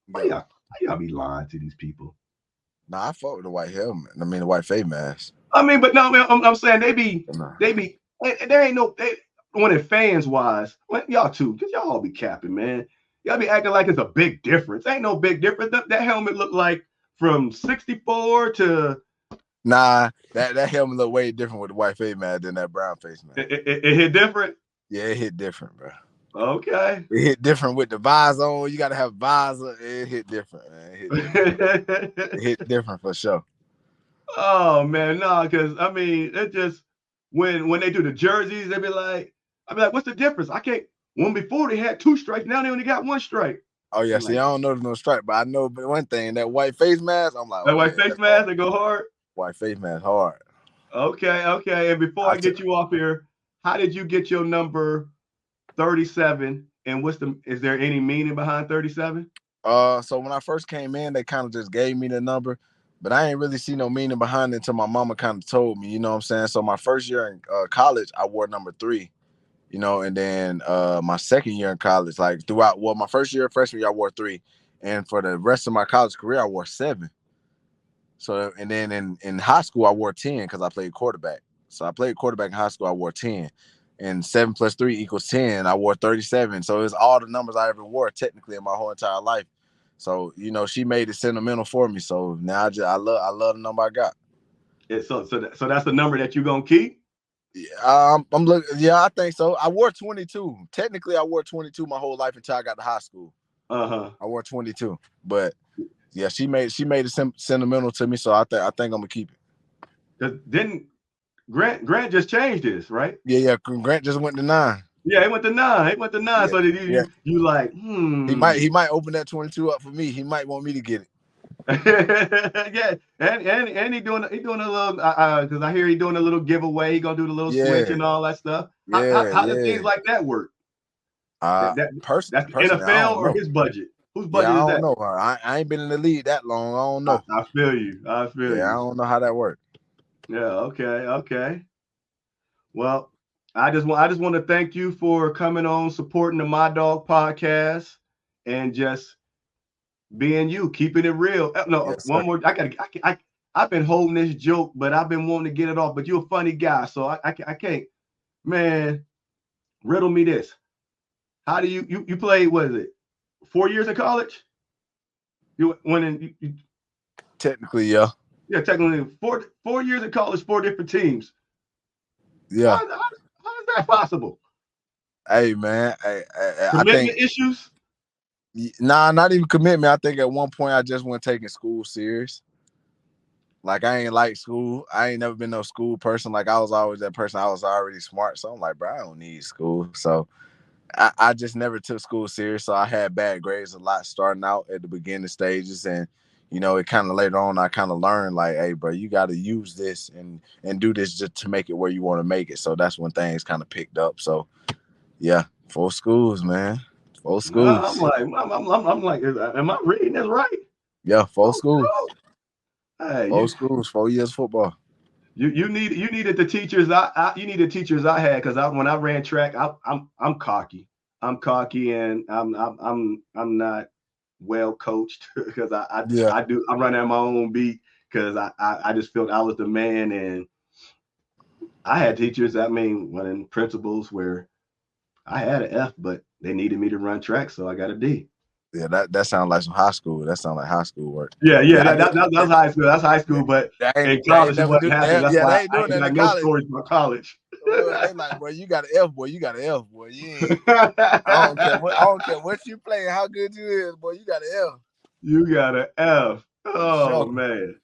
Why y'all be lying to these people? Nah, I fought with the white helmet. I mean the white face mask. I mean, but no, man, I'm saying they be there ain't no when it fans wise, y'all too, because y'all all be capping, man. Y'all be acting like it's a big difference. Ain't no big difference. That helmet looked like from 64 to. Nah, that helmet look way different with the white face mask than that brown face mask. It hit different? Yeah, it hit different, bro. Okay. It hit different with the visor on. You got to have visor. It hit different, man. It hit different for sure. Oh, man, no, because, I mean, it just, when they do the jerseys, I'd be like, what's the difference? I can't. One before they had 2 stripes. Now they only got 1 stripe. Oh, yeah. See, I don't know there's no stripe, but I know one thing. That white face mask, I'm like, that white face mask, they go hard? White face mask, hard. Okay. And before I get you off here, how did you get your number 37? And is there any meaning behind 37? So when I first came in, they kind of just gave me the number, but I ain't really see no meaning behind it until my mama kind of told me, you know what I'm saying? So my first year in college, I wore number 3. You know, and then my second year in college, like my first year, freshman year, I wore 3. And for the rest of my college career, I wore 7. So, and then in high school, I wore 10 because I played quarterback. So I played quarterback in high school, I wore 10. And 7 + 3 = 10. I wore 37. So it's all the numbers I ever wore technically in my whole entire life. So, you know, she made it sentimental for me. So now I love the number I got. Yeah, so that's the number that you're going to keep? I'm looking. Yeah, I think so. I wore 22. Technically, I wore 22 my whole life until I got to high school. I wore 22, but yeah, she made it sentimental to me. So I think I'm gonna keep it. Didn't Grant just changed this, right? Yeah. Grant just went to 9. Yeah, he went to 9. Yeah. So that you like, He might open that 22 up for me. He might want me to get it. Yeah, and he doing a little because I hear he doing a little giveaway. He gonna do the little switch and all that stuff. How do things like that work? That's the NFL or his budget? Whose budget is that? I don't know. I ain't been in the league that long. I don't know. I feel you. Yeah, I don't know how that works. Yeah. Okay. Well, I just want to thank you for coming on, supporting the My Dog podcast, and just being you, keeping it real. No, yes, one more. I've been holding this joke, but I've been wanting to get it off. But you're a funny guy, so I can't. Man, riddle me this: how do you played? What is it? 4 years in college? You went in. Technically, yeah. Yeah, technically 4 years in college, 4 different teams. Yeah. How is that possible? Hey, man. I think issues. Nah, not even commitment. I think at one point I just wasn't taking school serious. Like I ain't like school. I ain't never been no school person. Like I was always that person. I was already smart. So I'm like, bro, I don't need school. So I just never took school serious. So I had bad grades a lot starting out at the beginning stages. And, you know, it kind of later on, I kind of learned like, hey, bro, you got to use this and do this just to make it where you want to make it. So that's when things kind of picked up. So, yeah, 4 schools, man. 4 No, schools. I'm like, am I reading this right? Yeah, 4 schools. Hey, 4 schools, 4 years football. You needed the teachers you need the teachers I had, because when I ran track, I'm cocky. I'm cocky, and I'm not well coached because I run at my own beat, because I just felt I was the man. And I had teachers, principals, where I had an F, but they needed me to run track, so I got a D. Yeah, that sounds like some high school. That sounds like high school work. Yeah, that's high school. That's high school, but in college it wasn't happening. That's why I ain't got no stories about college. They like, boy, you got an F, boy. You got an F, boy. You ain't, I don't care what you play, how good you is, boy. You got an F. You got an F. Oh Sure. man.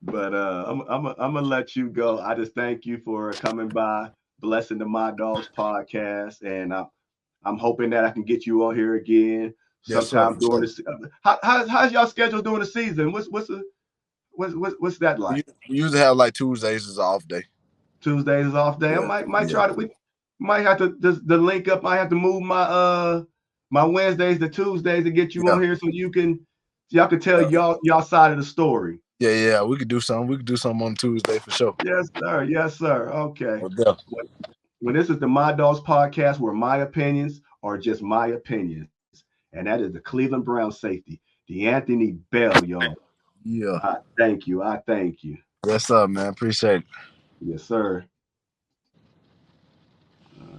But I'm gonna let you go. I just thank you for coming by, blessing the My Dogs podcast, and I'm hoping that I can get you on here again sometime during this. How's y'all schedule during the season? What's that like? We usually have like Tuesdays is an off day. Tuesdays is off day. I might try to. We might have to the link up. I have to move my my Wednesdays to Tuesdays to get you on here, so y'all can tell y'all side of the story. Yeah, we could do something. We could do something on Tuesday for sure. Yes, sir. Okay. Well, when this is the My Dogs podcast, where my opinions are just my opinions, and that is the Cleveland Browns safety, DeAnthony Bell, y'all. Yeah. I thank you. Yes, sir, man. Appreciate it. Yes, sir.